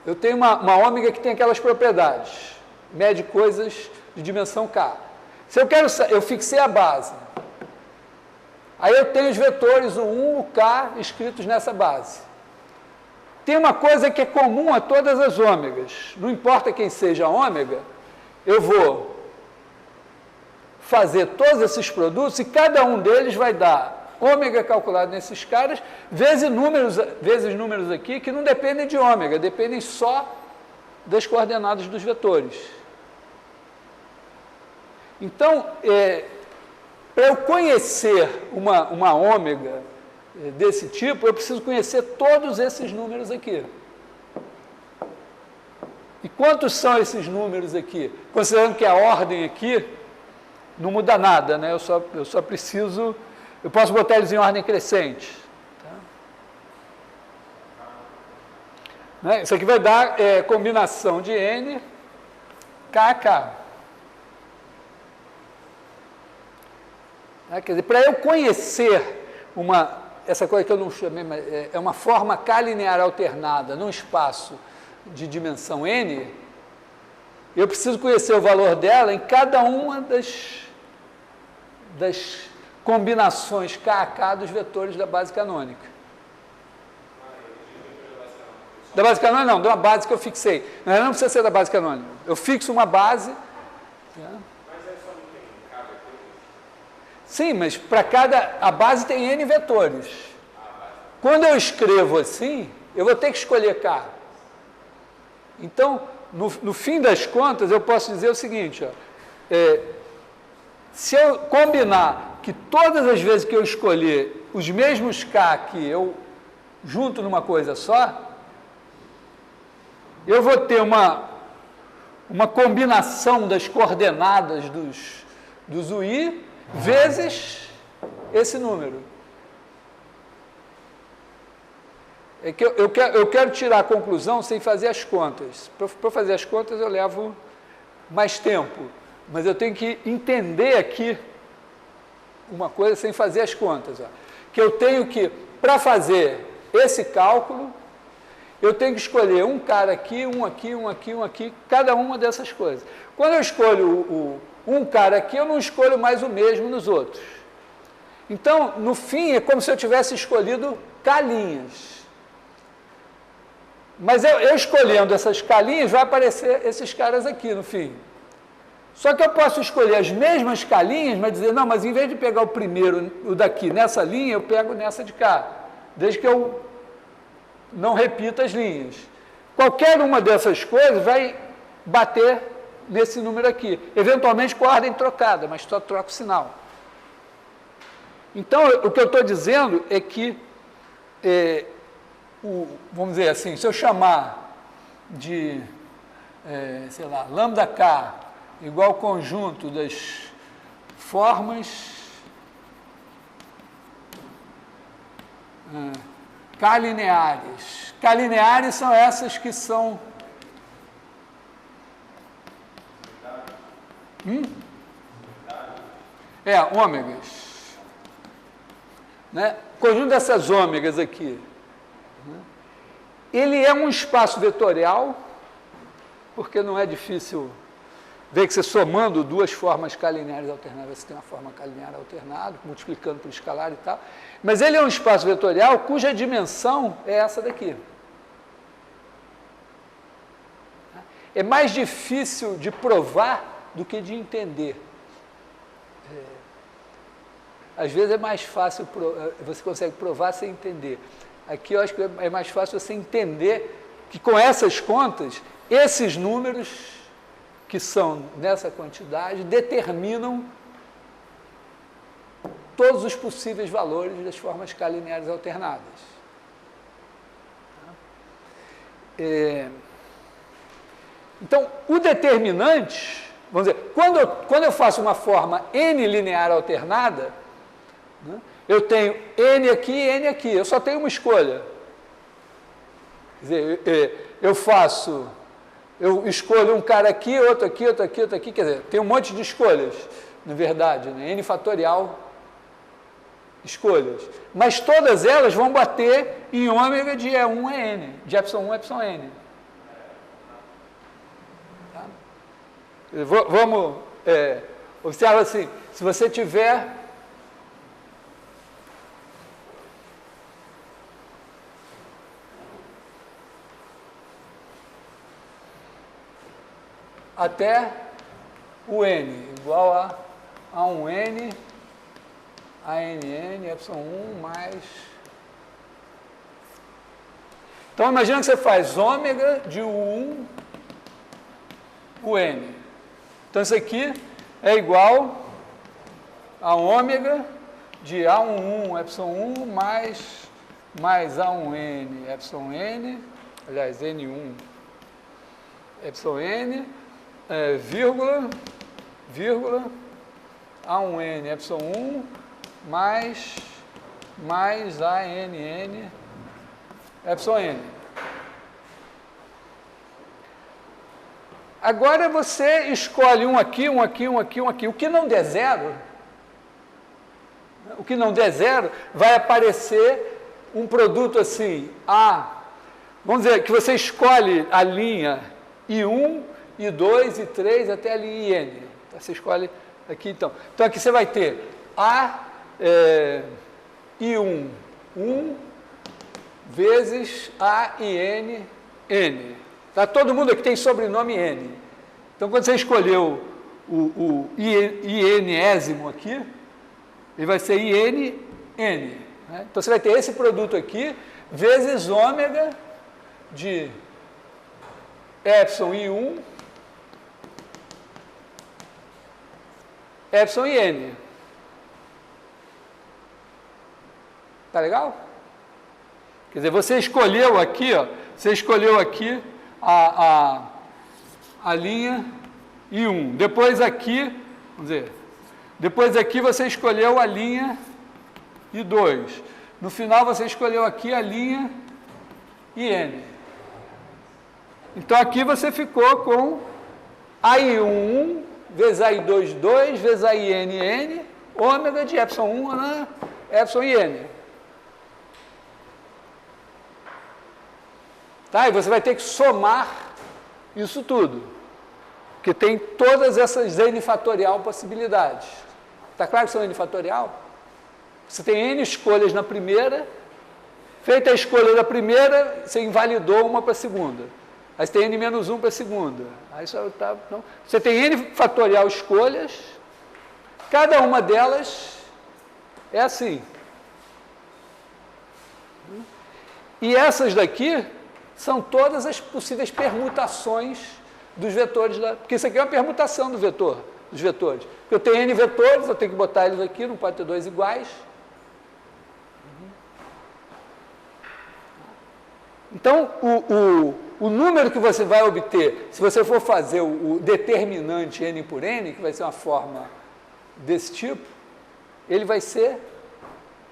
A: eu tenho uma ômega que tem aquelas propriedades, mede coisas de dimensão K. Se eu quero saber, eu fixei a base. Aí eu tenho os vetores, o 1, o K, escritos nessa base. Tem uma coisa que é comum a todas as ômegas, não importa quem seja a ômega, eu vou fazer todos esses produtos e cada um deles vai dar ômega calculado nesses caras, vezes números aqui que não dependem de ômega, dependem só das coordenadas dos vetores. Então, para eu conhecer uma ômega desse tipo, eu preciso conhecer todos esses números aqui. E quantos são esses números aqui? Considerando que a ordem aqui não muda nada, né? Eu só preciso... Eu posso botar eles em ordem crescente. Tá? Né? Isso aqui vai dar combinação de N, K, K. Quer dizer, para eu conhecer essa coisa que eu não chamei, mas é uma forma K linear alternada num espaço de dimensão N, eu preciso conhecer o valor dela em cada uma das combinações K a K dos vetores da base canônica. Da base canônica não, da base que eu fixei. Não precisa ser da base canônica. Eu fixo uma base... Sim, mas para a base tem N vetores. Quando eu escrevo assim, eu vou ter que escolher K. Então, no fim das contas, eu posso dizer o seguinte, se eu combinar que todas as vezes que eu escolher os mesmos K que eu junto numa coisa só, eu vou ter uma combinação das coordenadas dos UI vezes esse número. É que eu quero tirar a conclusão sem fazer as contas. Para fazer as contas eu levo mais tempo, mas eu tenho que entender aqui uma coisa sem fazer as contas. Que eu tenho que, para fazer esse cálculo, eu tenho que escolher um cara aqui, um aqui, um aqui, um aqui, cada uma dessas coisas. Quando eu escolho um cara aqui, eu não escolho mais o mesmo nos outros. Então, no fim, é como se eu tivesse escolhido calinhas. Mas eu escolhendo essas calinhas, vai aparecer esses caras aqui no fim. Só que eu posso escolher as mesmas calinhas, mas dizer, não, mas em vez de pegar o primeiro, o daqui, nessa linha, eu pego nessa de cá. Desde que eu não repita as linhas. Qualquer uma dessas coisas vai bater nesse número aqui. Eventualmente com a ordem trocada, mas só troca o sinal. Então, o que eu estou dizendo é que, vamos dizer assim, se eu chamar de, sei lá, lambda K igual ao conjunto das formas K lineares. K lineares são essas que são... ômegas. né? O conjunto dessas ômegas aqui, né? Ele é um espaço vetorial, porque não é difícil ver que você somando duas formas K-lineares alternadas, você tem uma forma K-linear alternada, multiplicando por escalar e tal. Mas ele é um espaço vetorial cuja dimensão é essa daqui. É mais difícil de provar do que de entender. Às vezes é mais fácil, você consegue provar sem entender. Aqui eu acho que é mais fácil você entender que com essas contas, esses números que são nessa quantidade determinam todos os possíveis valores das formas K-lineares alternadas. Então, o determinante, vamos dizer, quando eu faço uma forma N linear alternada, né, eu tenho N aqui e N aqui, eu só tenho uma escolha. Quer dizer, eu escolho um cara aqui, outro aqui, outro aqui, outro aqui, quer dizer, tem um monte de escolhas, na verdade, né? N fatorial escolhas. Mas todas elas vão bater em ômega de E1 a N, de ε1 a εn. Tá? Vamos observar assim, se você tiver até o N, igual a 1N, a NN, ε1 mais... Então, imagina que você faz ômega de U1, UN. Então, isso aqui é igual a ômega de A11, ε1 mais A1N, εN, aliás, N1, εN, vírgula, A1N, ε1, mais ANN, εN. Agora você escolhe um aqui, um aqui, um aqui, um aqui. O que não der zero, vai aparecer um produto assim, vamos dizer que você escolhe a linha I1, I2, I3 até a linha IN. Você escolhe aqui então. Então aqui você vai ter I1, 1 vezes A e N, N. Tá? Todo mundo aqui tem sobrenome N. Então, quando você escolheu o INésimo aqui, ele vai ser IN, N. Né? Então, você vai ter esse produto aqui, vezes ômega de εI1, εIN. Tá legal? Quer dizer, você escolheu aqui a linha I1. Depois aqui, depois aqui você escolheu a linha I2. No final você escolheu aqui a linha IN. Então aqui você ficou com AI1 vezes AI2, 2 vezes AIN, N, ômega de εI1, né? εIN. Tá? E você vai ter que somar isso tudo, porque tem todas essas N fatorial possibilidades. Está claro que são N fatorial? Você tem N escolhas na primeira, feita a escolha da primeira, você invalidou uma para a segunda. Aí você tem N-1 para a segunda. Aí você tem N fatorial escolhas, cada uma delas é assim. E essas daqui são todas as possíveis permutações dos vetores, porque isso aqui é uma permutação dos vetores. Porque eu tenho N vetores, eu tenho que botar eles aqui, não pode ter dois iguais. Então, o número que você vai obter, se você for fazer o determinante N por N, que vai ser uma forma desse tipo, ele vai ser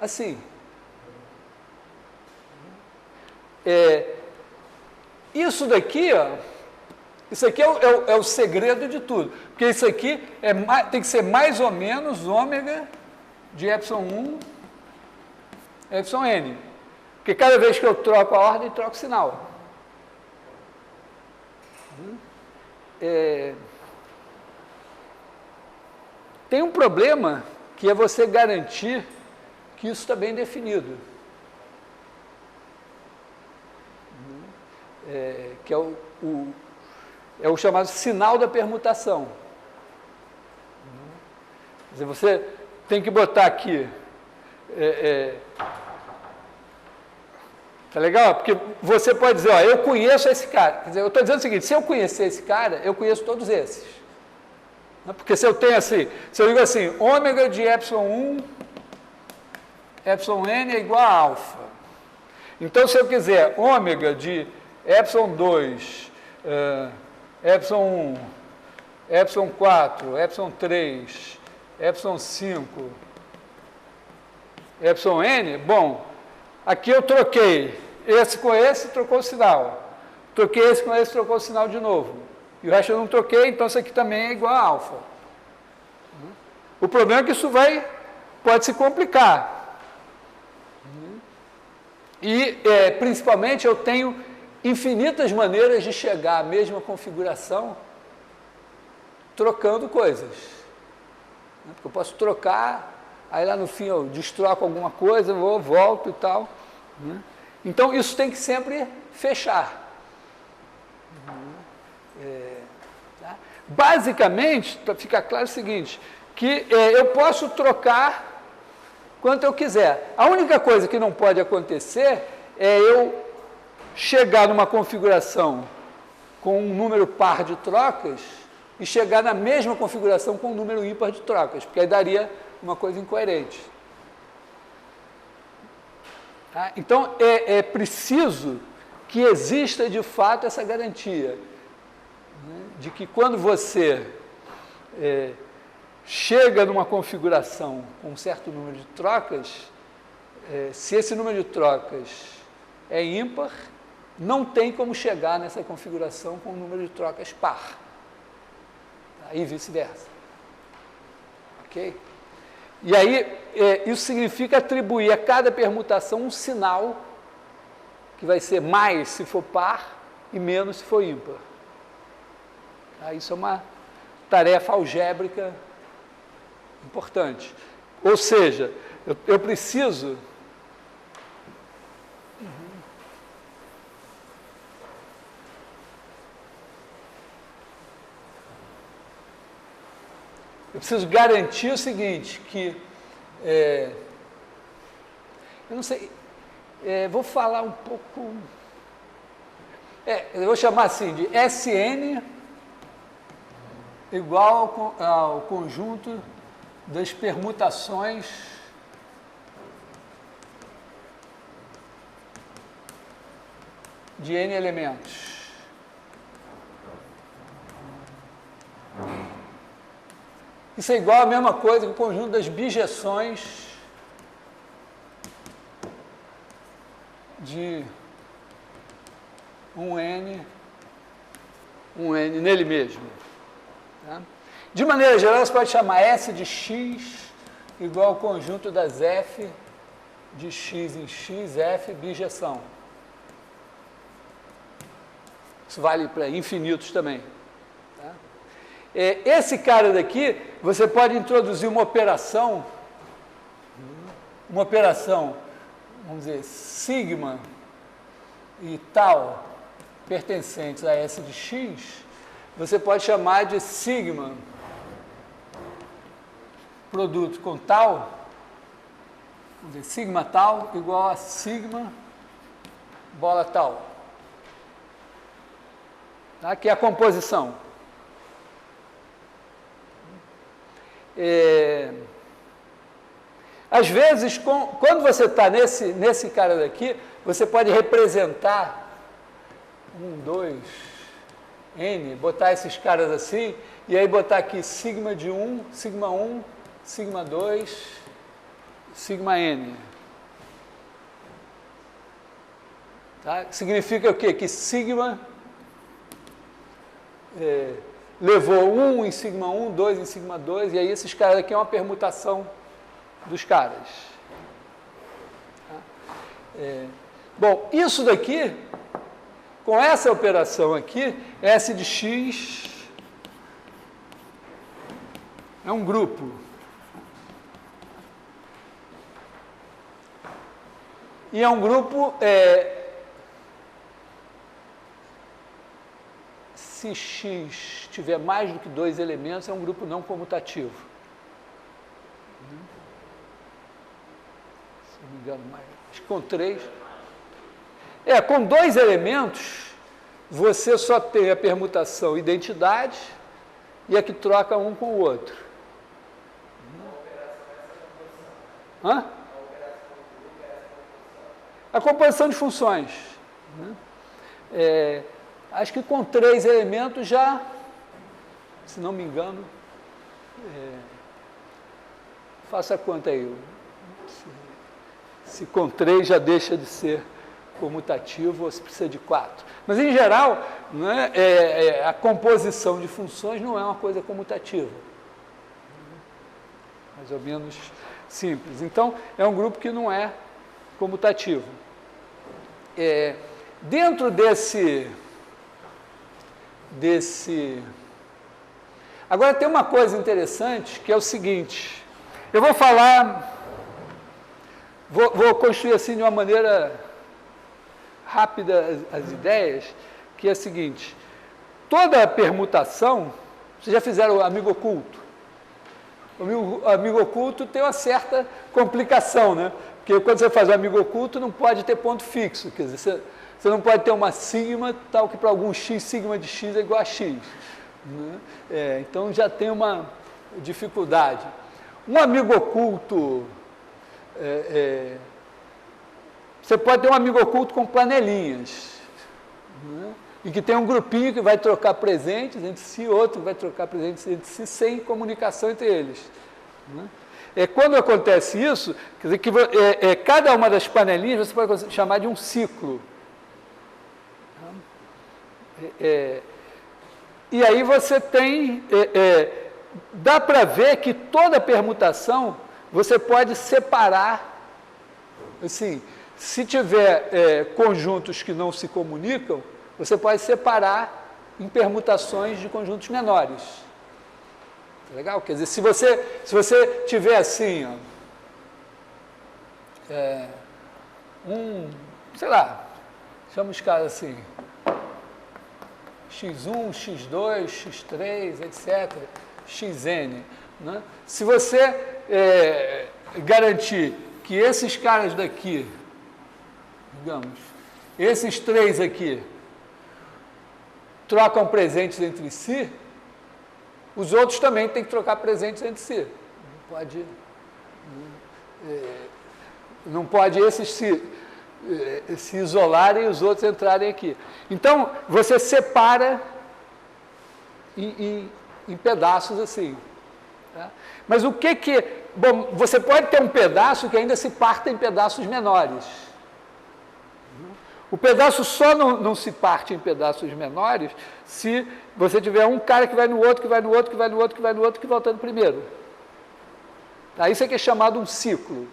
A: assim. Isso daqui, isso aqui é o segredo de tudo, porque isso aqui tem que ser mais ou menos ômega de εI1 Yn. Porque cada vez que eu troco a ordem, troco o sinal. Tem um problema que é você garantir que isso está bem definido. Que é o chamado sinal da permutação. Quer dizer, você tem que botar aqui... Tá legal? Porque você pode dizer, ó, eu conheço esse cara. Quer dizer, eu estou dizendo o seguinte, se eu conhecer esse cara, eu conheço todos esses. Porque se eu tenho assim, se eu digo assim, ômega de epsilon 1, epsilon n é igual a alfa. Então, se eu quiser ômega de epsilon 2, epsilon 1, epsilon 4, epsilon 3, epsilon 5, epsilon n, bom, aqui eu troquei esse com esse, trocou o sinal. Troquei esse com esse, trocou o sinal de novo. E o resto eu não troquei, então isso aqui também é igual a alfa. O problema é que isso pode se complicar. E, principalmente, eu tenho infinitas maneiras de chegar à mesma configuração trocando coisas. Eu posso trocar, aí lá no fim eu destroco alguma coisa, volto e tal. Então, isso tem que sempre fechar. Basicamente, para ficar claro o seguinte, que eu posso trocar quanto eu quiser. A única coisa que não pode acontecer é eu chegar numa configuração com um número par de trocas e chegar na mesma configuração com um número ímpar de trocas, porque aí daria uma coisa incoerente. Tá? Então, é preciso que exista de fato essa garantia, de que quando você chega numa configuração com um certo número de trocas, se esse número de trocas é ímpar, não tem como chegar nessa configuração com um número de trocas par. E vice-versa. Ok? E aí, isso significa atribuir a cada permutação um sinal que vai ser mais se for par e menos se for ímpar. Isso é uma tarefa algébrica importante. Ou seja, eu preciso... Eu preciso garantir o seguinte, que... eu não sei... vou falar um pouco... eu vou chamar assim de SN igual ao conjunto das permutações de N elementos. Isso é igual a mesma coisa que o conjunto das bijeções de um N nele mesmo. Tá? De maneira geral, você pode chamar S de X igual ao conjunto das F de X em X, F, bijeção. Isso vale para infinitos também. Tá? Esse cara daqui, você pode introduzir uma operação, vamos dizer, sigma e tal, pertencentes a S de X, você pode chamar de sigma produto com tal, vamos dizer, sigma tal igual a sigma bola tal. Tá? Que é a composição. Às vezes, quando você está nesse cara daqui, você pode representar 1, 2, N, botar esses caras assim, e aí botar aqui sigma de 1, sigma 2, sigma N. Tá? Significa o quê? Que sigma levou 1 em sigma 1, 2 em sigma 2, e aí esses caras aqui é uma permutação dos caras. Tá? Bom, isso daqui, com essa operação aqui, S de x é um grupo. E é um grupo, se x tiver mais do que 2 elementos, é um grupo não comutativo. Se não me engano, mais, acho que com 3. Com 2 elementos, você só tem a permutação identidade e a que troca um com o outro. Hã? A composição de funções. Acho que com 3 elementos já, se não me engano, faça a conta aí. Se com 3 já deixa de ser comutativo, ou se precisa de 4. Mas, em geral, né, a composição de funções não é uma coisa comutativa. Mais ou menos simples. Então, é um grupo que não é comutativo. Dentro desse... Agora, tem uma coisa interessante, que é o seguinte. Eu vou falar... Vou construir assim de uma maneira rápida as ideias, que é a seguinte. Toda permutação... Vocês já fizeram o amigo oculto? O amigo oculto tem uma certa complicação, né? Porque quando você faz o amigo oculto, não pode ter ponto fixo. Quer dizer, você não pode ter uma sigma, tal que para algum x, sigma de x é igual a x. Né? Então, já tem uma dificuldade. Um amigo oculto... você pode ter um amigo oculto com panelinhas. Né? E que tem um grupinho que vai trocar presentes entre si, outro que vai trocar presentes entre si, sem comunicação entre eles. Né? Quando acontece isso, quer dizer que cada uma das panelinhas você pode chamar de um ciclo. E aí você tem... dá para ver que toda permutação você pode separar, assim, se tiver conjuntos que não se comunicam, você pode separar em permutações de conjuntos menores. Legal? Quer dizer, se você tiver assim, sei lá, chama os caras assim, x1, x2, x3, etc., xn. Né? Se você garantir que esses caras daqui, digamos, esses 3 aqui, trocam presentes entre si, os outros também têm que trocar presentes entre si. Não pode esses se isolarem e os outros entrarem aqui. Então, você separa em pedaços assim. Tá? Mas o que que... Bom, você pode ter um pedaço que ainda se parta em pedaços menores. O pedaço só não se parte em pedaços menores se você tiver um cara que vai no outro, que vai no outro, que vai no outro, que vai no outro, que volta no primeiro. Tá? Isso aqui é chamado um ciclo.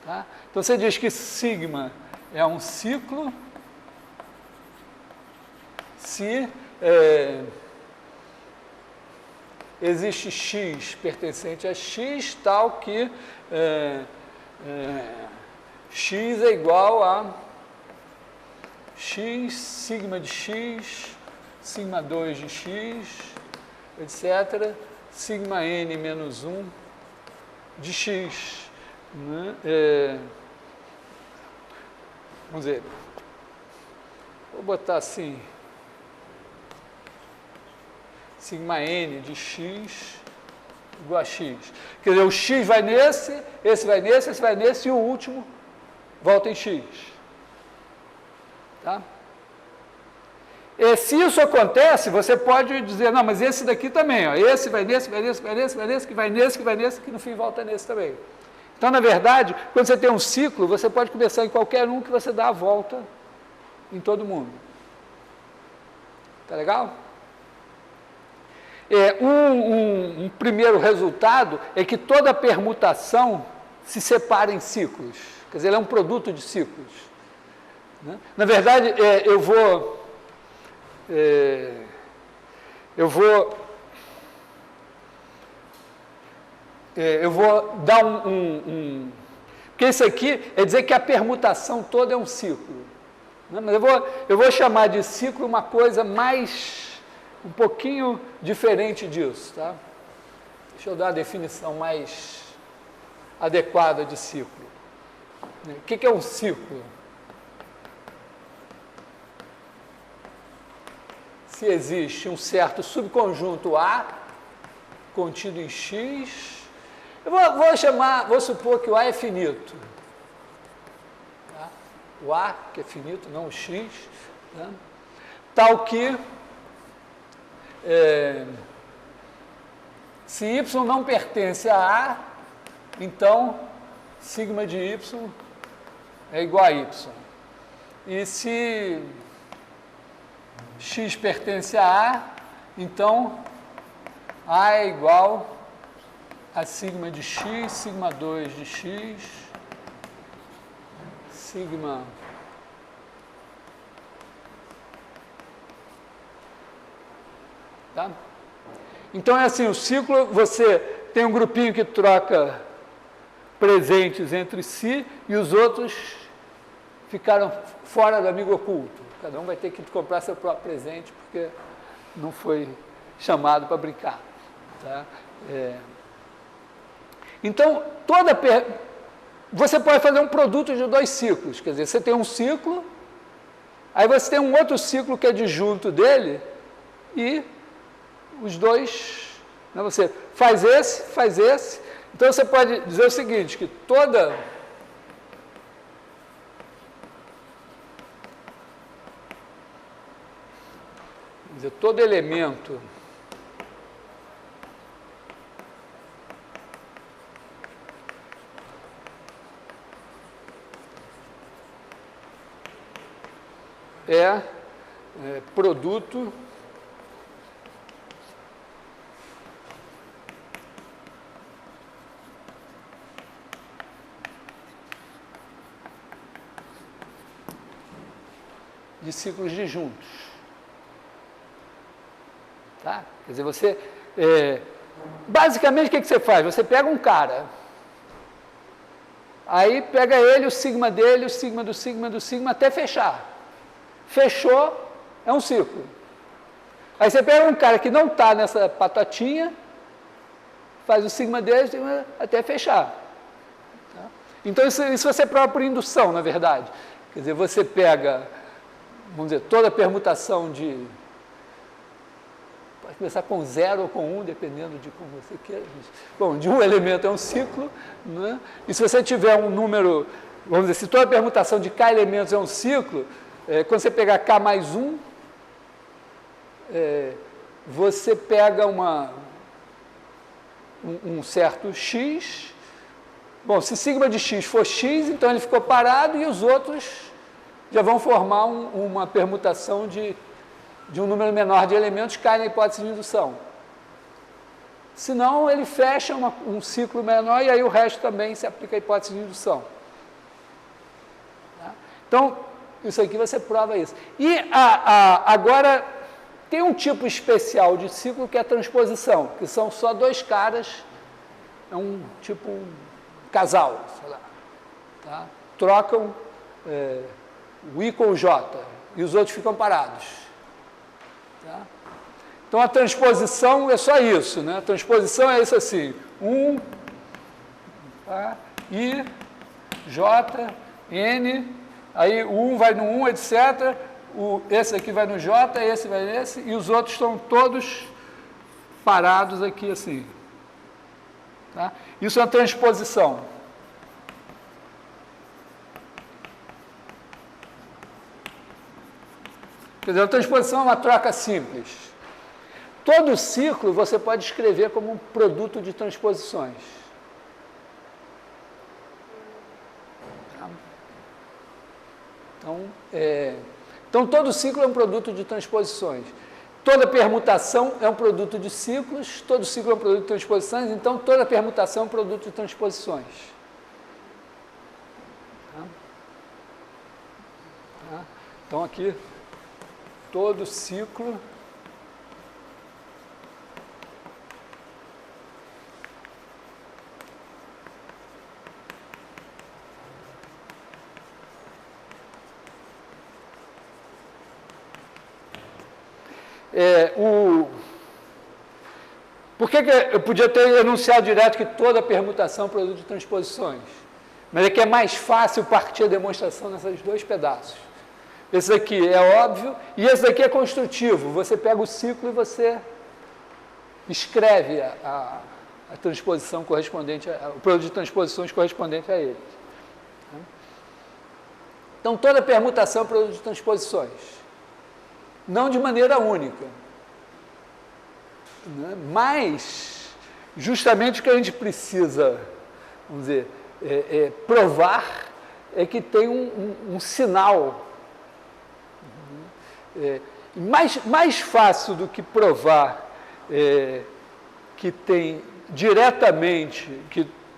A: Tá? Então, você diz que sigma é um ciclo se existe x pertencente a x, tal que x é igual a x, sigma de x, sigma 2 de x, etc., sigma n menos 1 de x. Né? Vamos dizer, vou botar assim, sigma n de x igual a x. Quer dizer, o x vai nesse, esse vai nesse, esse vai nesse, e o último volta em x. Tá? Se isso acontece, você pode dizer, não, mas esse daqui também, ó, esse vai nesse, vai nesse, vai nesse, vai nesse, que vai nesse, que vai nesse, que no fim volta nesse também. Então, na verdade, quando você tem um ciclo, você pode começar em qualquer um que você dá a volta em todo mundo. Tá legal? Um primeiro resultado é que toda permutação se separa em ciclos. Quer dizer, ele é um produto de ciclos. Né? Na verdade, eu vou dar porque isso aqui é dizer que a permutação toda é um ciclo. Né? Mas eu vou chamar de ciclo uma coisa um pouquinho diferente disso. Tá? Deixa eu dar a definição mais adequada de ciclo. O que é um ciclo? Se existe um certo subconjunto A contido em X, vou supor que o A é finito. Tá? O A, que é finito, não o X, né? Tal que se Y não pertence a A, então sigma de Y é igual a Y. E se X pertence a A, então A é igual a sigma de X, sigma 2 de X, sigma tá? Então é assim, o ciclo, você tem um grupinho que troca presentes entre si e os outros ficaram fora do amigo oculto. Cada um vai ter que comprar seu próprio presente porque não foi chamado para brincar. Tá? Então, você pode fazer um produto de 2 ciclos. Quer dizer, você tem um ciclo, aí você tem um outro ciclo que é disjunto dele e os dois, né, você faz esse. Então, você pode dizer o seguinte, que todo elemento é produto de ciclos disjuntos. Tá? Quer dizer, você... basicamente, o que você faz? Você pega um cara, aí pega ele, o sigma dele, o sigma do sigma do sigma, até fechar. Fechou, é um ciclo. Aí você pega um cara que não está nessa patatinha, faz o sigma dele, até fechar. Tá? Então, isso você prova por indução, na verdade. Quer dizer, você pega, vamos dizer, toda a permutação de... Pode começar com 0 ou com 1, dependendo de como você queira. Bom, de um elemento é um ciclo, né? E se você tiver um número, vamos dizer, se toda a permutação de K elementos é um ciclo, quando você pegar K mais 1, você pega um certo X. Bom, se sigma de X for X, então ele ficou parado e os outros já vão formar uma permutação de um número menor de elementos, cai na hipótese de indução. Senão, ele fecha um ciclo menor e aí o resto também se aplica à hipótese de indução. Tá? Então, isso aqui você prova isso. E agora, tem um tipo especial de ciclo que é a transposição, que são só 2 caras, é um tipo um casal, sei lá. Tá? Trocam o I com o J e os outros ficam parados. Tá? Então, a transposição é só isso, né? A transposição é isso assim, tá? I, J, N, aí o 1 vai no 1, etc. Esse aqui vai no J, esse vai nesse, e os outros estão todos parados aqui assim. Tá? Isso é uma transposição. Quer dizer, a transposição é uma troca simples. Todo ciclo você pode escrever como um produto de transposições. Tá? Então, todo ciclo é um produto de transposições. Toda permutação é um produto de ciclos, todo ciclo é um produto de transposições, então toda permutação é um produto de transposições. Tá? Então, aqui, todo ciclo Por que eu podia ter enunciado direto que toda permutação é produto de transposições? Mas é que é mais fácil partir a demonstração nesses dois pedaços. Esse aqui é óbvio e esse daqui é construtivo. Você pega o ciclo e você escreve a transposição correspondente, o produto de transposições correspondente a ele. Então, toda permutação é produto de transposições. Não de maneira única. Mas, justamente o que a gente precisa, vamos dizer, provar é que tem um sinal. Mais fácil do que provar que tem diretamente,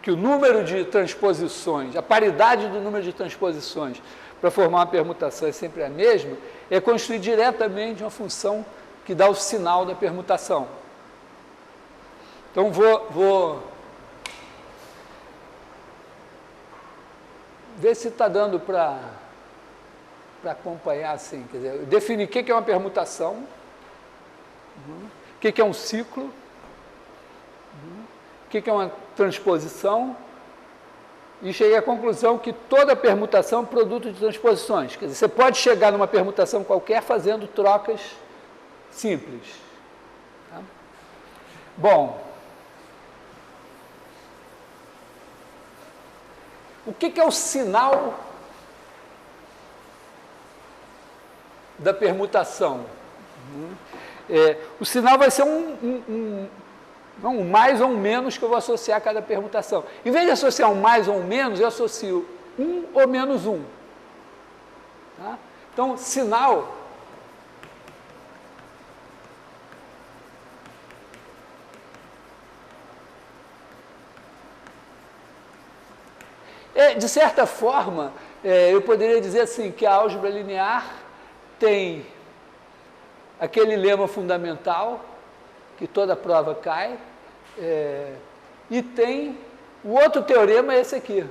A: que o número de transposições, a paridade do número de transposições para formar uma permutação é sempre a mesma, é construir diretamente uma função que dá o sinal da permutação. Então, vou ver se está dando para acompanhar assim. Quer dizer, definir o que é uma permutação, o que é um ciclo, o que é uma transposição, e cheguei à conclusão que toda permutação é produto de transposições. Quer dizer, você pode chegar numa permutação qualquer fazendo trocas simples. Tá? Bom, o que é o sinal da permutação? O sinal vai ser um mais ou um menos que eu vou associar a cada permutação. Em vez de associar um mais ou um menos, eu associo um ou menos um. Tá? Então, sinal de certa forma, eu poderia dizer assim, que a álgebra linear tem aquele lema fundamental, que toda prova cai, e tem o outro teorema, esse aqui.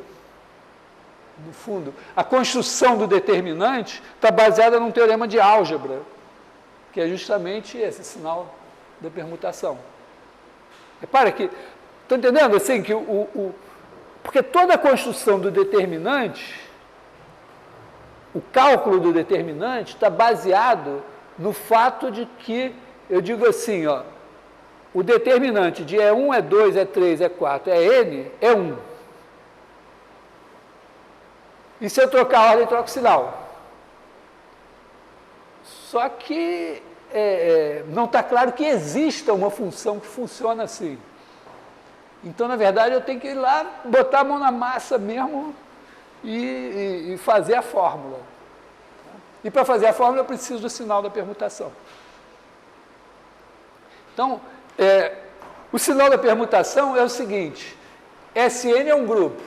A: No fundo, a construção do determinante está baseada num teorema de álgebra, que é justamente esse sinal da permutação. Repara que, estou entendendo assim, que porque toda a construção do determinante, o cálculo do determinante está baseado no fato de que, eu digo assim, ó, o determinante de é 1, é 2, é 3, é 4, é n, é 1. E se eu trocar a ordem, troco o sinal. Só que não está claro que exista uma função que funciona assim. Então, na verdade, eu tenho que ir lá, botar a mão na massa mesmo e fazer a fórmula. E para fazer a fórmula, eu preciso do sinal da permutação. Então, o sinal da permutação é o seguinte: Sn é um grupo.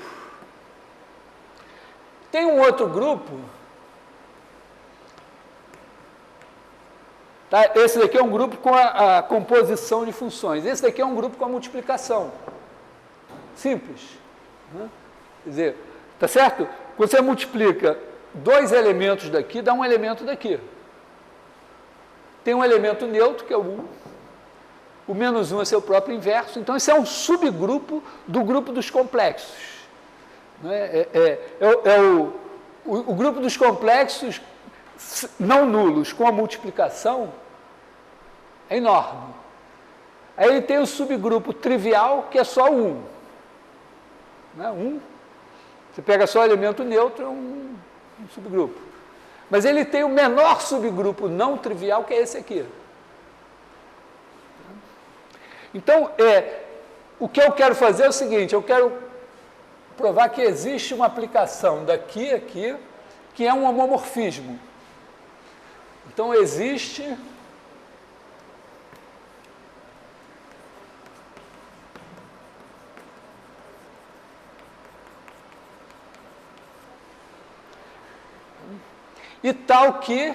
A: Tem um outro grupo, tá? Esse daqui é um grupo com a composição de funções. Esse daqui é um grupo com a multiplicação. Simples. Né? Quer dizer, tá certo? Quando você multiplica dois elementos daqui, dá um elemento daqui. Tem um elemento neutro, que é o 1. O menos 1 é seu próprio inverso. Então, esse é um subgrupo do grupo dos complexos. Né? O grupo dos complexos não nulos com a multiplicação é enorme. Aí ele tem o subgrupo trivial, que é só 1. Né? 1. Você pega só o elemento neutro, é um subgrupo. Mas ele tem o menor subgrupo não trivial, que é esse aqui. Então, o que eu quero fazer é o seguinte: eu quero provar que existe uma aplicação daqui a aqui, que é um homomorfismo. Então, existe E tal que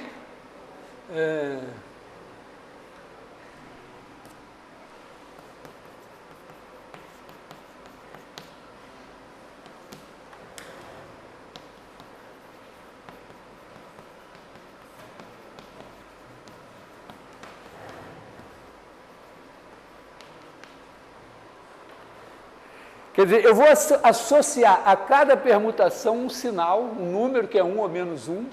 A: quer dizer, eu vou associar a cada permutação um sinal, um número que é 1 ou menos 1,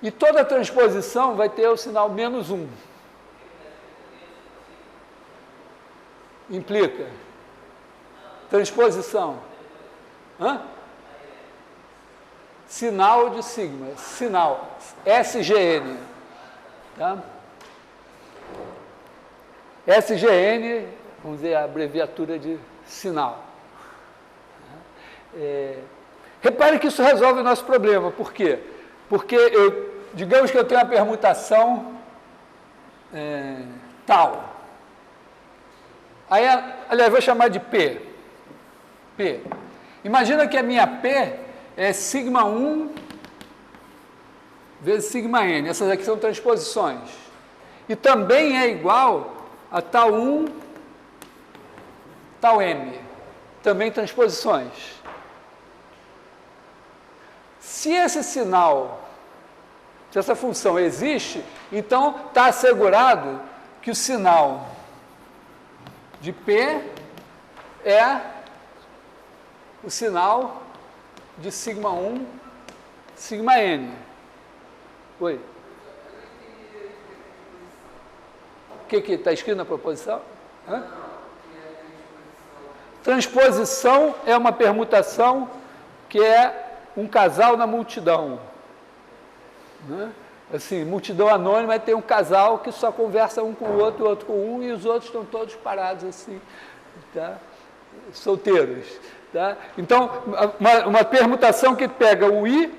A: e toda transposição vai ter o sinal menos 1. Implica. Transposição. Hã? Sinal de sigma. Sinal. SGN. Tá? SGN, vamos dizer, a abreviatura de sinal. Repare que isso resolve o nosso problema. Por quê? Porque, digamos que eu tenho uma permutação tal. Aí, aliás, eu vou chamar de P. P. Imagina que a minha P é sigma 1 vezes sigma n. Essas aqui são transposições. E também é igual a tal 1, tal m. Também transposições. Se esse sinal, se essa função existe, então está assegurado que o sinal de P é o sinal de sigma 1, sigma n. Oi? O que está escrito na proposição? Hã? Transposição é uma permutação que é um casal na multidão. Né? Assim, multidão anônima tem um casal que só conversa um com o outro com um, e os outros estão todos parados assim, tá? Solteiros. Tá? Então, uma permutação que pega o I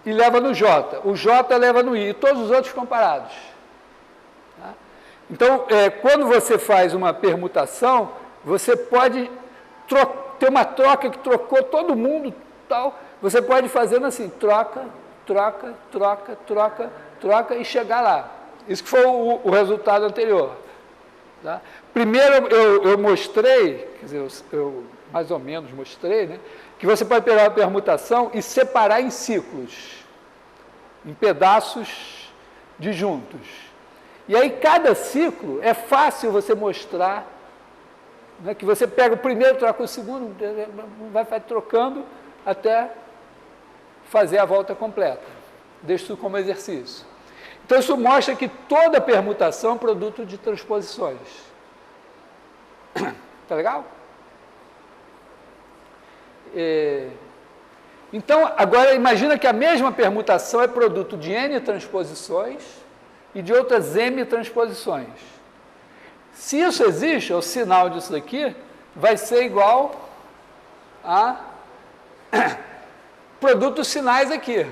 A: e leva no J. O J leva no I, e todos os outros ficam parados. Tá? Então, quando você faz uma permutação, você pode ter uma troca que trocou todo mundo, tal. Você pode fazendo assim, troca, troca, troca, troca, troca e chegar lá. Isso que foi o resultado anterior. Tá? Primeiro eu mostrei, quer dizer, eu mais ou menos mostrei, né, que você pode pegar a permutação e separar em ciclos, em pedaços disjuntos. E aí cada ciclo é fácil você mostrar, né, que você pega o primeiro, troca o segundo, vai trocando até fazer a volta completa. Deixa isso como exercício. Então, isso mostra que toda permutação é produto de transposições. Tá legal? Então, agora imagina que a mesma permutação é produto de N transposições e de outras M transposições. Se isso existe, o sinal disso daqui vai ser igual a produtos sinais aqui.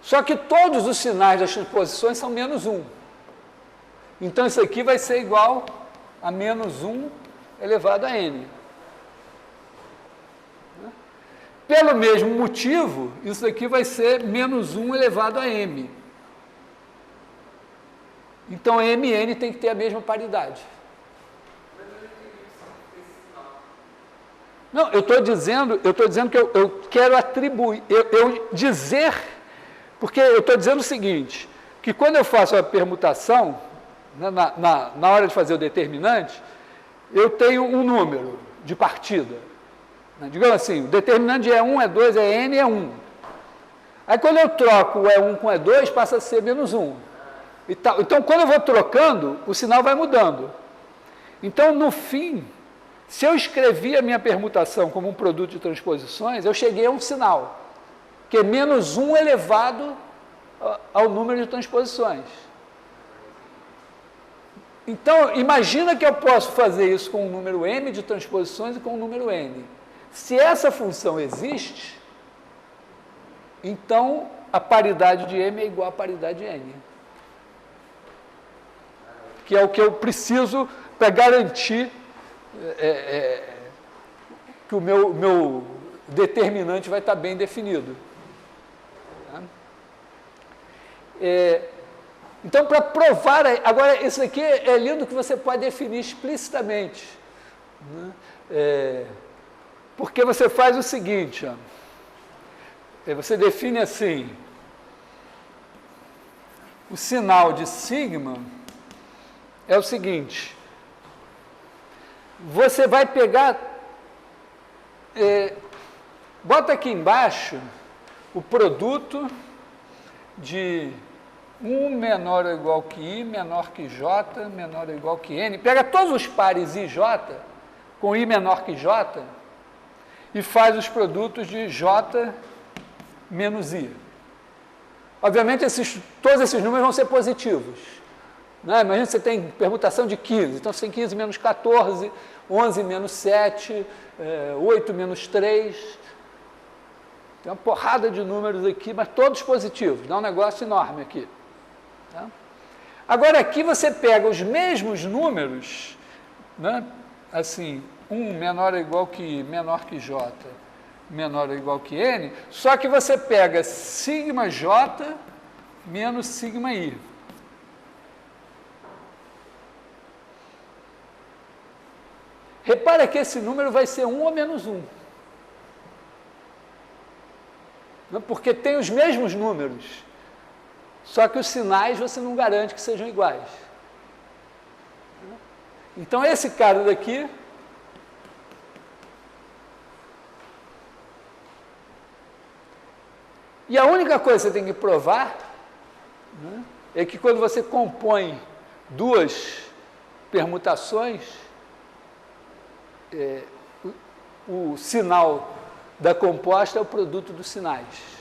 A: Só que todos os sinais das transposições são menos 1. Então, isso aqui vai ser igual a menos 1 elevado a n. Pelo mesmo motivo, isso aqui vai ser menos 1 elevado a m. Então, m e n tem que ter a mesma paridade. Não, eu estou dizendo que eu quero atribuir, dizer, porque eu estou dizendo o seguinte, que quando eu faço a permutação, na hora de fazer o determinante, eu tenho um número de partida. Digamos assim, o determinante é 1, é 2, é n, é 1. Aí quando eu troco o E1 com o E2, passa a ser menos 1. E tal. Então, quando eu vou trocando, o sinal vai mudando. Então, no fim, se eu escrevi a minha permutação como um produto de transposições, eu cheguei a um sinal, que é menos 1 elevado ao número de transposições. Então, imagina que eu posso fazer isso com o número m de transposições e com o número n. Se essa função existe, então a paridade de m é igual à paridade de n. que é o que eu preciso para garantir que o meu determinante vai estar bem definido. Tá? Então, para provar... Agora, isso aqui é lindo que você pode definir explicitamente. Né? Porque você faz o seguinte, ó, você define assim, o sinal de sigma é o seguinte, você vai pegar, bota aqui embaixo o produto de 1 menor ou igual que I, menor que J, menor ou igual que N, pega todos os pares I e J, com I menor que J, e faz os produtos de J menos I. Obviamente, todos esses números vão ser positivos. Né? Imagina que você tem permutação de 15, então você tem 15 menos 14, 11 menos 7, 8 menos 3. Tem uma porrada de números aqui, mas todos positivos, dá um negócio enorme aqui. Tá? Agora, aqui você pega os mesmos números, né? Assim, 1 menor ou igual que I, menor que J, menor ou igual que N, só que você pega sigma J menos sigma I. Repara que esse número vai ser 1 ou menos 1. Porque tem os mesmos números, só que os sinais você não garante que sejam iguais. Então, esse cara daqui e a única coisa que você tem que provar, né, é que quando você compõe duas permutações, o sinal da composta é o produto dos sinais.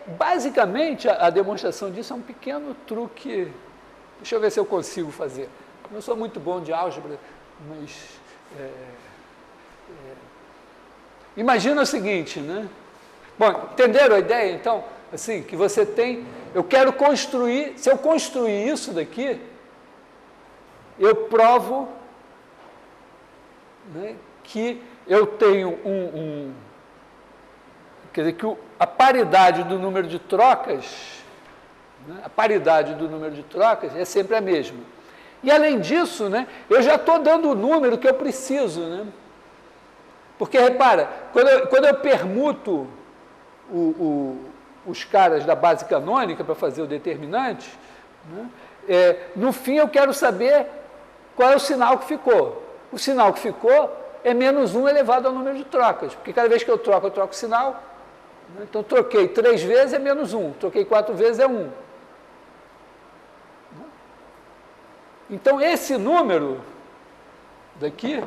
A: Basicamente, a demonstração disso é um pequeno truque. Deixa eu ver se eu consigo fazer. Eu não sou muito bom de álgebra, mas... imagina o seguinte, né? Bom, entenderam a ideia, então? Assim, que você tem... Eu quero construir... Se eu construir isso daqui, eu provo, né, que eu tenho quer dizer, que a paridade do número de trocas, né, a paridade do número de trocas é sempre a mesma. E, além disso, né, eu já estou dando o número que eu preciso. Né? Porque, repara, quando eu permuto os caras da base canônica para fazer o determinante, né, no fim eu quero saber qual é o sinal que ficou. O sinal que ficou é menos 1 elevado ao número de trocas, porque cada vez que eu troco o sinal. Né? Então, troquei 3 vezes é menos 1, troquei 4 vezes é 1. Então, esse número daqui,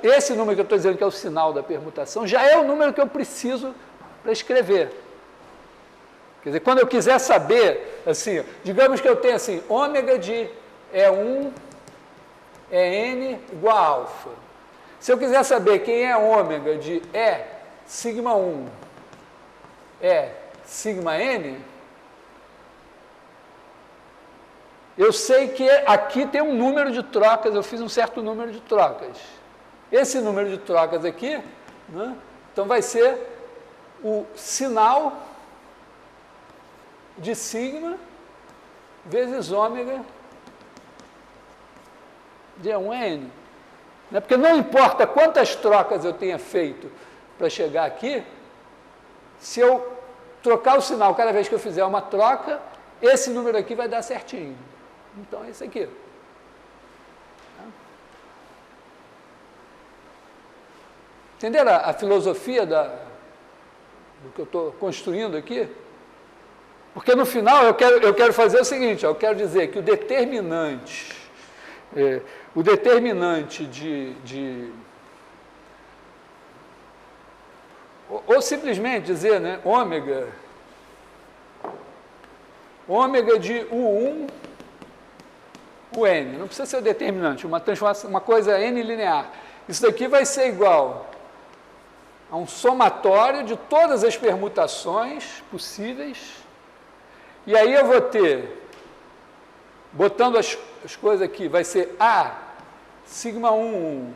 A: esse número que eu estou dizendo que é o sinal da permutação, já é o número que eu preciso para escrever. Quer dizer, quando eu quiser saber, assim, digamos que eu tenho assim, ômega de E1 N igual a alfa. Se eu quiser saber quem é ômega de E sigma 1 sigma N, eu sei que aqui tem um número de trocas, eu fiz um certo número de trocas. Esse número de trocas aqui, né, então vai ser o sinal de sigma vezes ômega de E1 a N. Porque não importa quantas trocas eu tenha feito para chegar aqui, se eu trocar o sinal cada vez que eu fizer uma troca, esse número aqui vai dar certinho. Então, é isso aqui. Entenderam a filosofia do que eu estou construindo aqui? Porque no final eu quero fazer o seguinte, eu quero dizer que o determinante ou simplesmente dizer, né, ômega de U1 o N, não precisa ser o determinante, uma coisa N linear. Isso daqui vai ser igual a um somatório de todas as permutações possíveis, e aí eu vou ter, botando as coisas aqui, vai ser A, sigma 1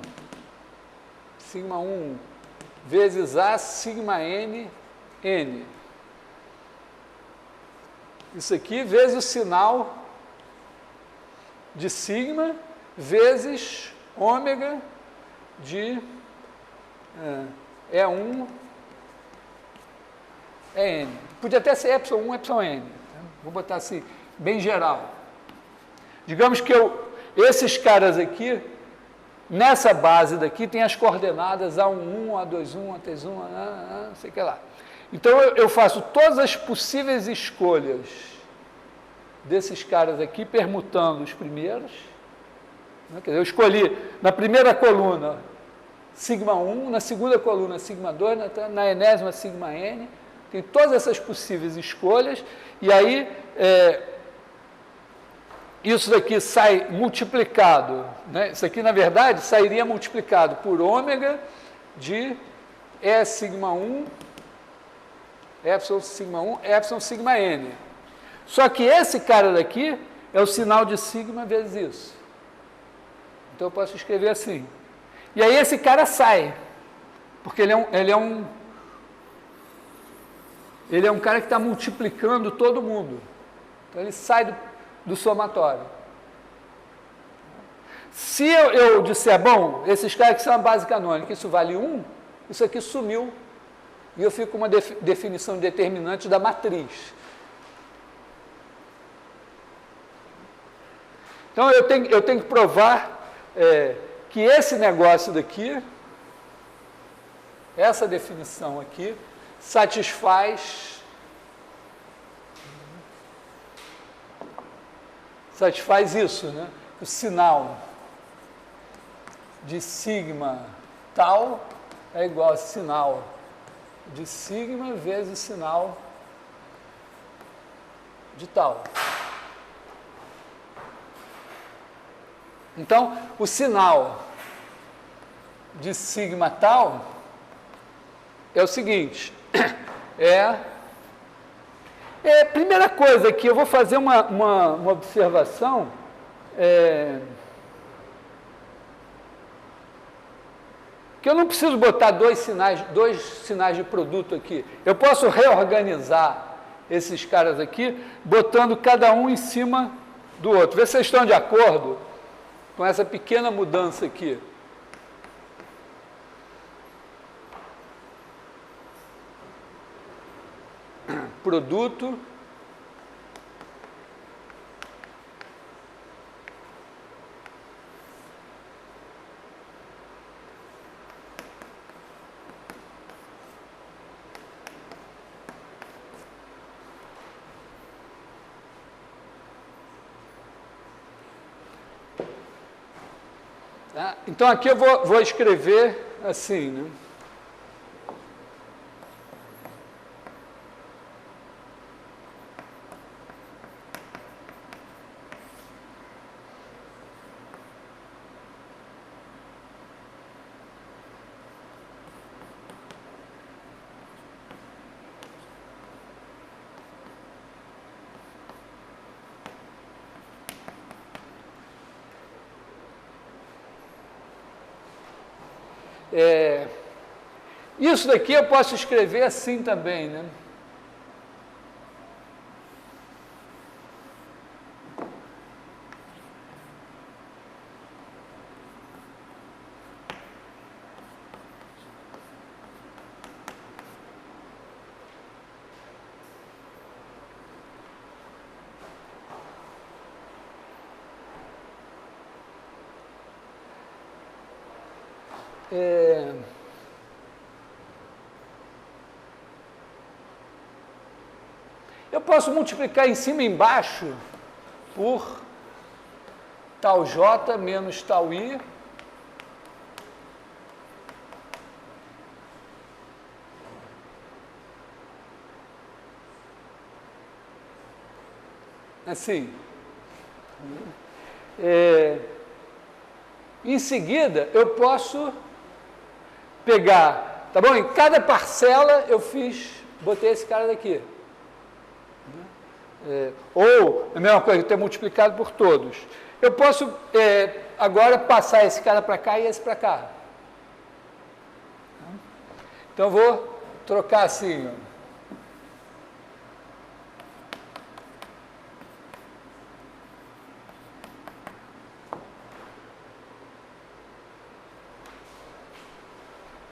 A: vezes A, sigma N, N. Isso aqui vezes o sinal de sigma vezes ômega de E1, EN. Podia até ser ε1, εn. Vou botar assim, bem geral. Digamos que esses caras aqui, nessa base daqui, tem as coordenadas A11, A21, A31, não sei o que lá. Então, eu faço todas as possíveis escolhas desses caras aqui, permutando os primeiros. Quer dizer, eu escolhi na primeira coluna sigma 1, na segunda coluna sigma 2, na enésima sigma n, tem todas essas possíveis escolhas, e aí isso daqui sai multiplicado, né? Isso aqui, na verdade, sairia multiplicado por ômega de E sigma 1, epsilon sigma 1, epsilon sigma n. Só que esse cara daqui é o sinal de sigma vezes isso. Então, eu posso escrever assim. E aí, esse cara sai, porque ele é um cara que está multiplicando todo mundo. Então, ele sai do somatório. Se eu disser, bom, esses caras que são a base canônica, isso vale 1, isso aqui sumiu, e eu fico com uma definição determinante da matriz. Então, eu tenho que provar que esse negócio daqui, essa definição aqui, satisfaz isso, né? O sinal de sigma tal é igual a sinal de sigma vezes sinal de tal. Então, o sinal de sigma tal é o seguinte, primeira coisa aqui, eu vou fazer uma observação, que eu não preciso botar dois sinais de produto aqui, eu posso reorganizar esses caras aqui, botando cada um em cima do outro. Vê se vocês estão de acordo com essa pequena mudança aqui. Produto tá? Então aqui eu vou escrever assim, né? Isso daqui eu posso escrever assim também, né? Eu posso multiplicar em cima e embaixo por tal J menos tal I assim. Em seguida, eu posso pegar Tá bom? Em cada parcela eu botei esse cara daqui. Ou, a mesma coisa, ter multiplicado por todos. Eu posso agora passar esse cara para cá e esse para cá. Então, eu vou trocar assim, ó.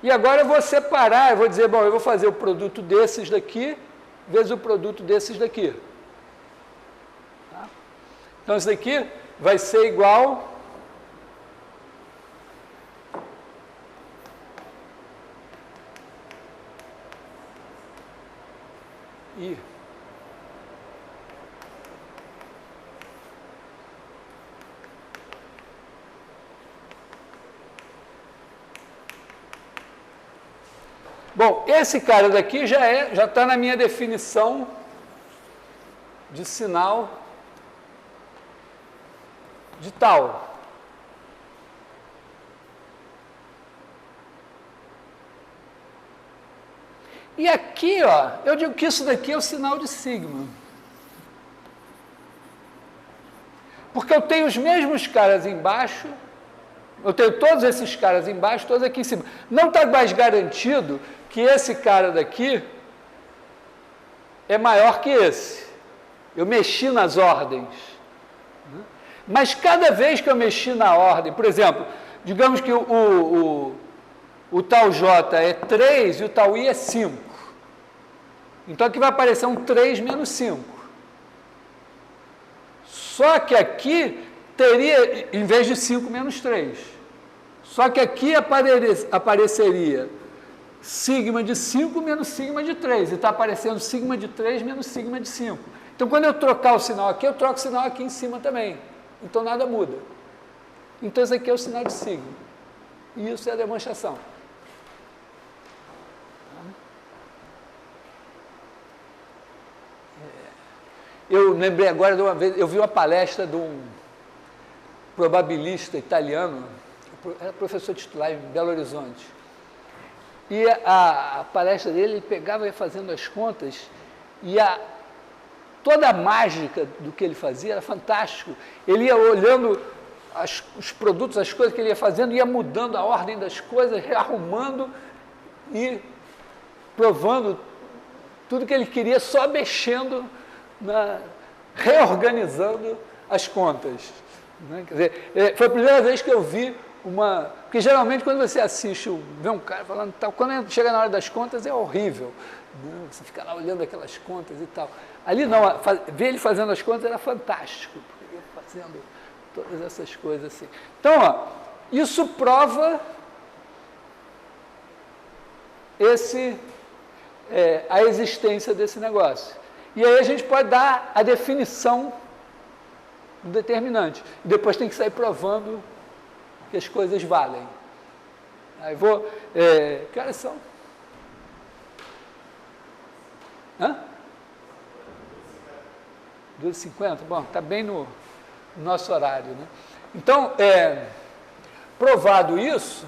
A: E agora eu vou separar, eu vou dizer, bom, eu vou fazer o produto desses daqui, vezes o produto desses daqui. Tá? Então, isso daqui vai ser igual I. Bom, esse cara daqui já está na minha definição de sinal de tal. E aqui, ó, eu digo que isso daqui é o sinal de sigma. Porque eu tenho os mesmos caras embaixo, eu tenho todos esses caras embaixo, todos aqui em cima. Não está mais garantido que esse cara daqui é maior que esse. Eu mexi nas ordens. Mas cada vez que eu mexi na ordem, por exemplo, digamos que o tal J é 3 e o tal I é 5. Então aqui vai aparecer um 3 menos 5. Só que aqui teria, em vez de 5 menos 3. Só que aqui apareceria sigma de 5 menos sigma de 3. E está aparecendo sigma de 3 menos sigma de 5. Então, quando eu trocar o sinal aqui, eu troco o sinal aqui em cima também. Então, nada muda. Então, esse aqui é o sinal de sigma. E isso é a demonstração. Eu lembrei agora de uma vez, eu vi uma palestra de um probabilista italiano, era professor titular em Belo Horizonte. E a palestra dele, ele pegava e ia fazendo as contas, e toda a mágica do que ele fazia era fantástico. Ele ia olhando os produtos, as coisas que ele ia fazendo, ia mudando a ordem das coisas, rearrumando e provando tudo que ele queria, só mexendo, reorganizando as contas. Né? Quer dizer, foi a primeira vez que eu vi porque geralmente quando você assiste, vê um cara falando tal, quando chega na hora das contas é horrível, né? Você fica lá olhando aquelas contas e tal. Ali não, ver ele fazendo as contas era fantástico, porque ele ia fazendo todas essas coisas assim. Então, ó, isso prova a existência desse negócio. E aí a gente pode dar a definição do determinante. E depois tem que sair provando que as coisas valem. Aí que horas são? Hã? 2h50? Bom, está bem no nosso horário, né? Então, provado isso,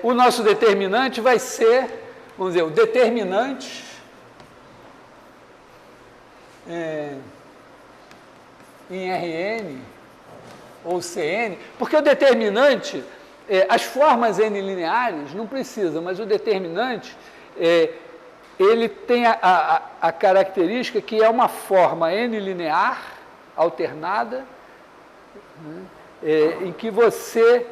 A: o nosso determinante vai ser, vamos dizer, o determinante em Rn ou Cn, porque o determinante, as formas n lineares não precisam, mas o determinante, ele tem a característica que é uma forma n linear, alternada, né, em que você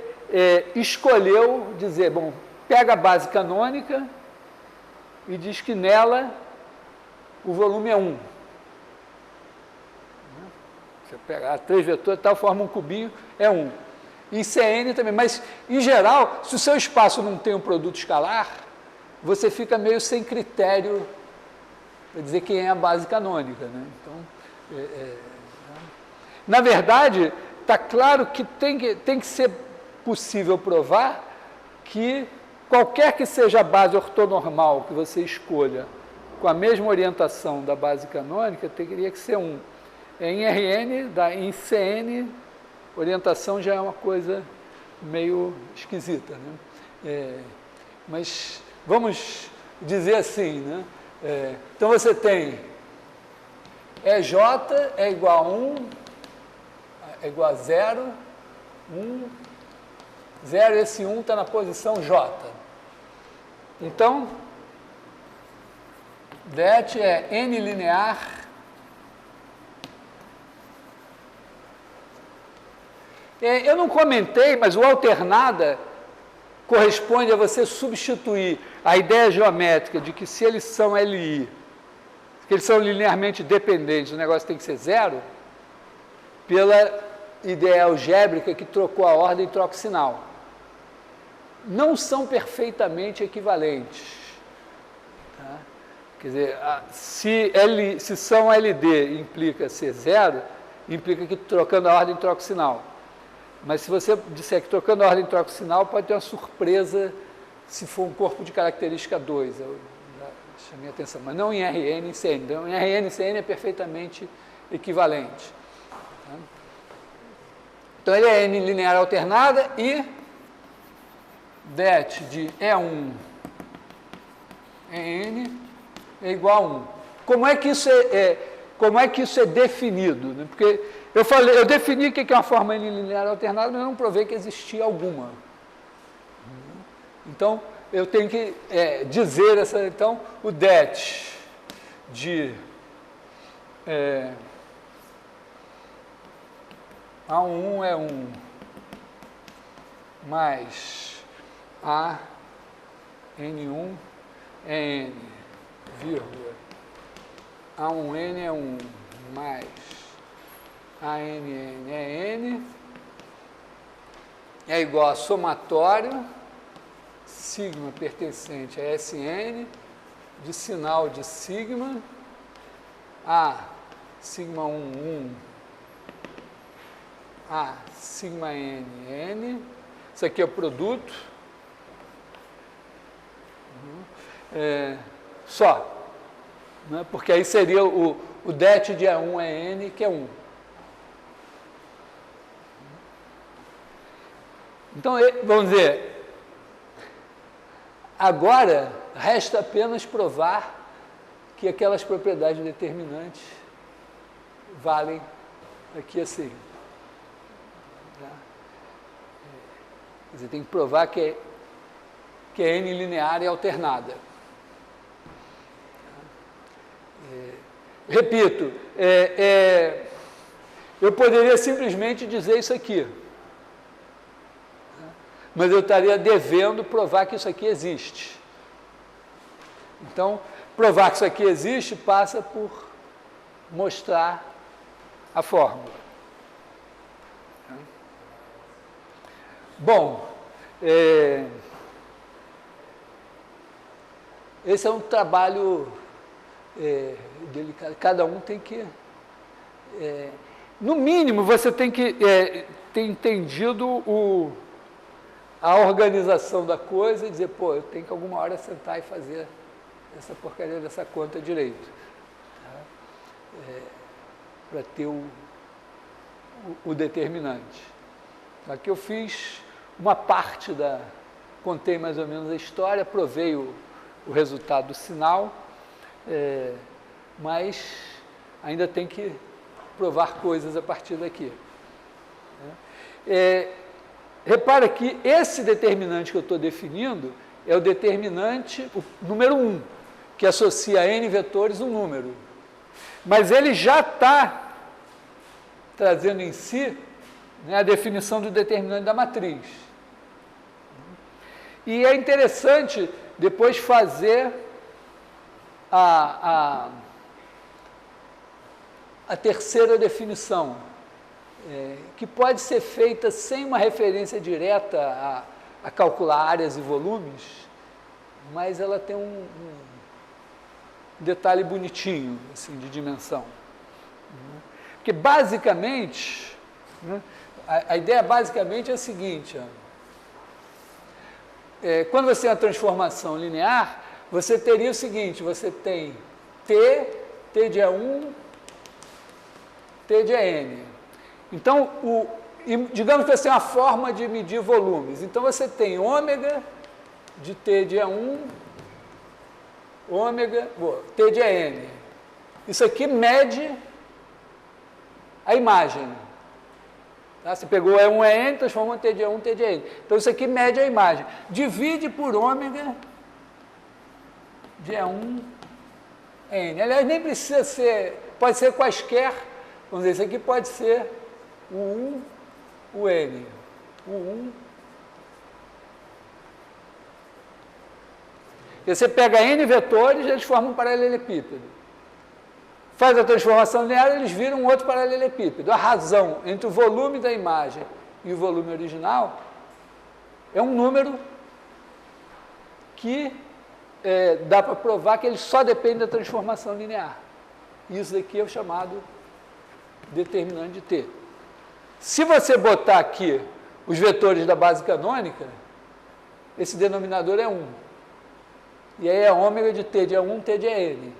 A: escolheu dizer, bom, pega a base canônica e diz que nela o volume é 1. Você pega 3 vetores, tal, forma um cubinho, é 1. Em Cn também, mas, em geral, se o seu espaço não tem um produto escalar, você fica meio sem critério para dizer quem é a base canônica. Né? Então, na verdade, está claro que tem que ser possível provar que qualquer que seja a base ortonormal que você escolha com a mesma orientação da base canônica, teria que ser 1. Em RN, em CN, orientação já é uma coisa meio esquisita, né? Mas vamos dizer assim, né? Então você tem EJ é igual a 1, é igual a 0, 1, 0, esse 1 está na posição J. Então, det é N linear eu não comentei, mas o alternada corresponde a você substituir a ideia geométrica de que se eles são LI, que eles são linearmente dependentes, o negócio tem que ser zero, pela ideia algébrica que trocou a ordem e troca o sinal. Não são perfeitamente equivalentes. Tá? Quer dizer, se são LD implica ser zero, implica que trocando a ordem troca o sinal. Mas se você disser que trocando a ordem troca o sinal, pode ter uma surpresa se for um corpo de característica 2. Eu chamei a atenção, mas não em RN e CN. Então, em RN e CN é perfeitamente equivalente. Tá? Então, ele é N linear alternada e det de E1 EN é igual a 1. Como é que isso é definido? Né? Porque eu defini o que é uma forma N linear alternada, mas eu não provei que existia alguma. Então, eu tenho que dizer então, o det de A1 é 1 mais A N1 é N, vírgula, A1N é 1 mais ANN é N, é igual a somatório, sigma pertencente a SN, de sinal de sigma, A, sigma 1, 1, A, sigma N, N, isso aqui é o produto, só, né? Porque aí seria o det de E1 é N, que é 1. Então, vamos dizer, agora resta apenas provar que aquelas propriedades determinantes valem aqui assim. Tá? Quer dizer, tem que provar que é N linear e alternada. Repito, eu poderia simplesmente dizer isso aqui. Mas eu estaria devendo provar que isso aqui existe. Então, provar que isso aqui existe passa por mostrar a fórmula. Bom, esse é um trabalho delicado. Cada um tem que... no mínimo, você tem que ter entendido a organização da coisa e dizer, pô, eu tenho que alguma hora sentar e fazer essa porcaria dessa conta direito. Tá? Para ter o determinante. Aqui eu fiz uma parte contei mais ou menos a história, provei o resultado do sinal, mas ainda tem que provar coisas a partir daqui. Repara que esse determinante que eu estou definindo é o determinante, o número 1, que associa a N vetores um número. Mas ele já está trazendo em si, né, a definição do determinante da matriz. E é interessante depois fazer a terceira definição, que pode ser feita sem uma referência direta a calcular áreas e volumes, mas ela tem um detalhe bonitinho, assim, de dimensão. Porque, basicamente, né, a ideia basicamente é a seguinte, quando você tem uma transformação linear, você teria o seguinte, você tem T de E1 T de N. Então, digamos que você tem uma forma de medir volumes. Então, você tem ômega de T de E1, ômega, T de N. Isso aqui mede a imagem. Tá? Você pegou E1, EN, transformou em T de E1, T de N. Então, isso aqui mede a imagem. Divide por ômega de E1, N. Aliás, nem precisa ser, pode ser quaisquer, vamos dizer, isso aqui pode ser o 1, o N. O 1. E você pega N vetores, eles formam um paralelepípedo. Faz a transformação linear, eles viram um outro paralelepípedo. A razão entre o volume da imagem e o volume original é um número que dá para provar que ele só depende da transformação linear. Isso daqui é o chamado determinante de T. Se você botar aqui os vetores da base canônica, esse denominador é 1. E aí é ômega de T de E1, T de N,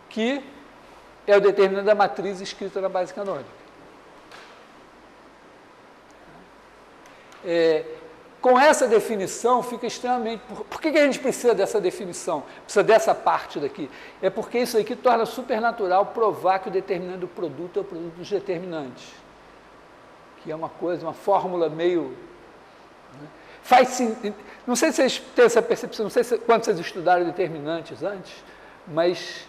A: que é o determinante da matriz escrita na base canônica. Com essa definição, fica extremamente... Por que a gente precisa dessa definição? Precisa dessa parte daqui? É porque isso aqui torna supernatural provar que o determinante do produto é o produto dos determinantes. Que é uma coisa, uma fórmula meio... Não sei se vocês têm essa percepção, não sei quando vocês estudaram determinantes antes, mas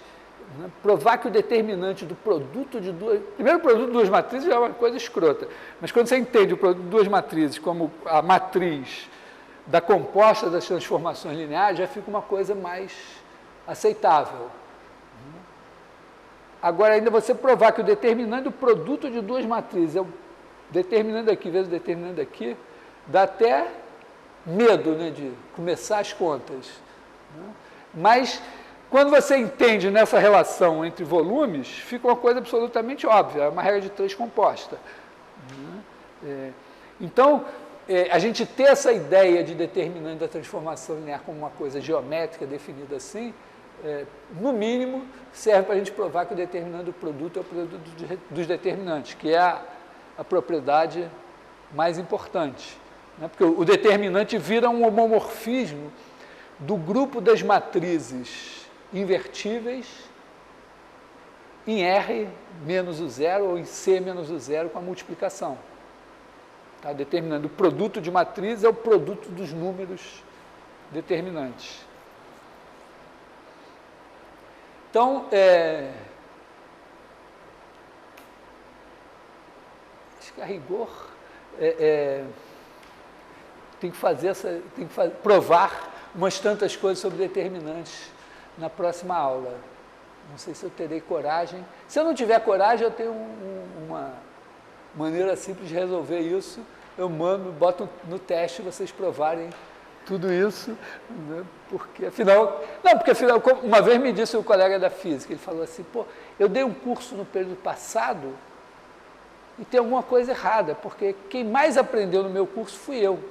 A: provar que o determinante do produto de duas... Primeiro, o produto de duas matrizes é uma coisa escrota, mas quando você entende o produto de duas matrizes como a matriz da composta das transformações lineares, já fica uma coisa mais aceitável. Agora, ainda você provar que o determinante do produto de duas matrizes é o determinante daqui vezes o determinante daqui, dá até medo, né, de começar as contas. Mas, quando você entende nessa relação entre volumes, fica uma coisa absolutamente óbvia, é uma regra de 3 composta. Então, a gente ter essa ideia de determinante da transformação linear como uma coisa geométrica definida assim, no mínimo, serve para a gente provar que o determinante do produto é o produto dos determinantes, que é a propriedade mais importante. Porque o determinante vira um homomorfismo do grupo das matrizes invertíveis em R menos o zero ou em C menos o zero com a multiplicação. Tá? Determinando o produto de matriz é o produto dos números determinantes. Então, acho que a rigor tem que provar umas tantas coisas sobre determinantes na próxima aula. Não sei se eu terei coragem. Se eu não tiver coragem, eu tenho uma maneira simples de resolver isso. Eu boto no teste vocês provarem tudo isso, né? Porque afinal, uma vez me disse o colega da física, ele falou assim, eu dei um curso no período passado e tem alguma coisa errada, porque quem mais aprendeu no meu curso fui eu.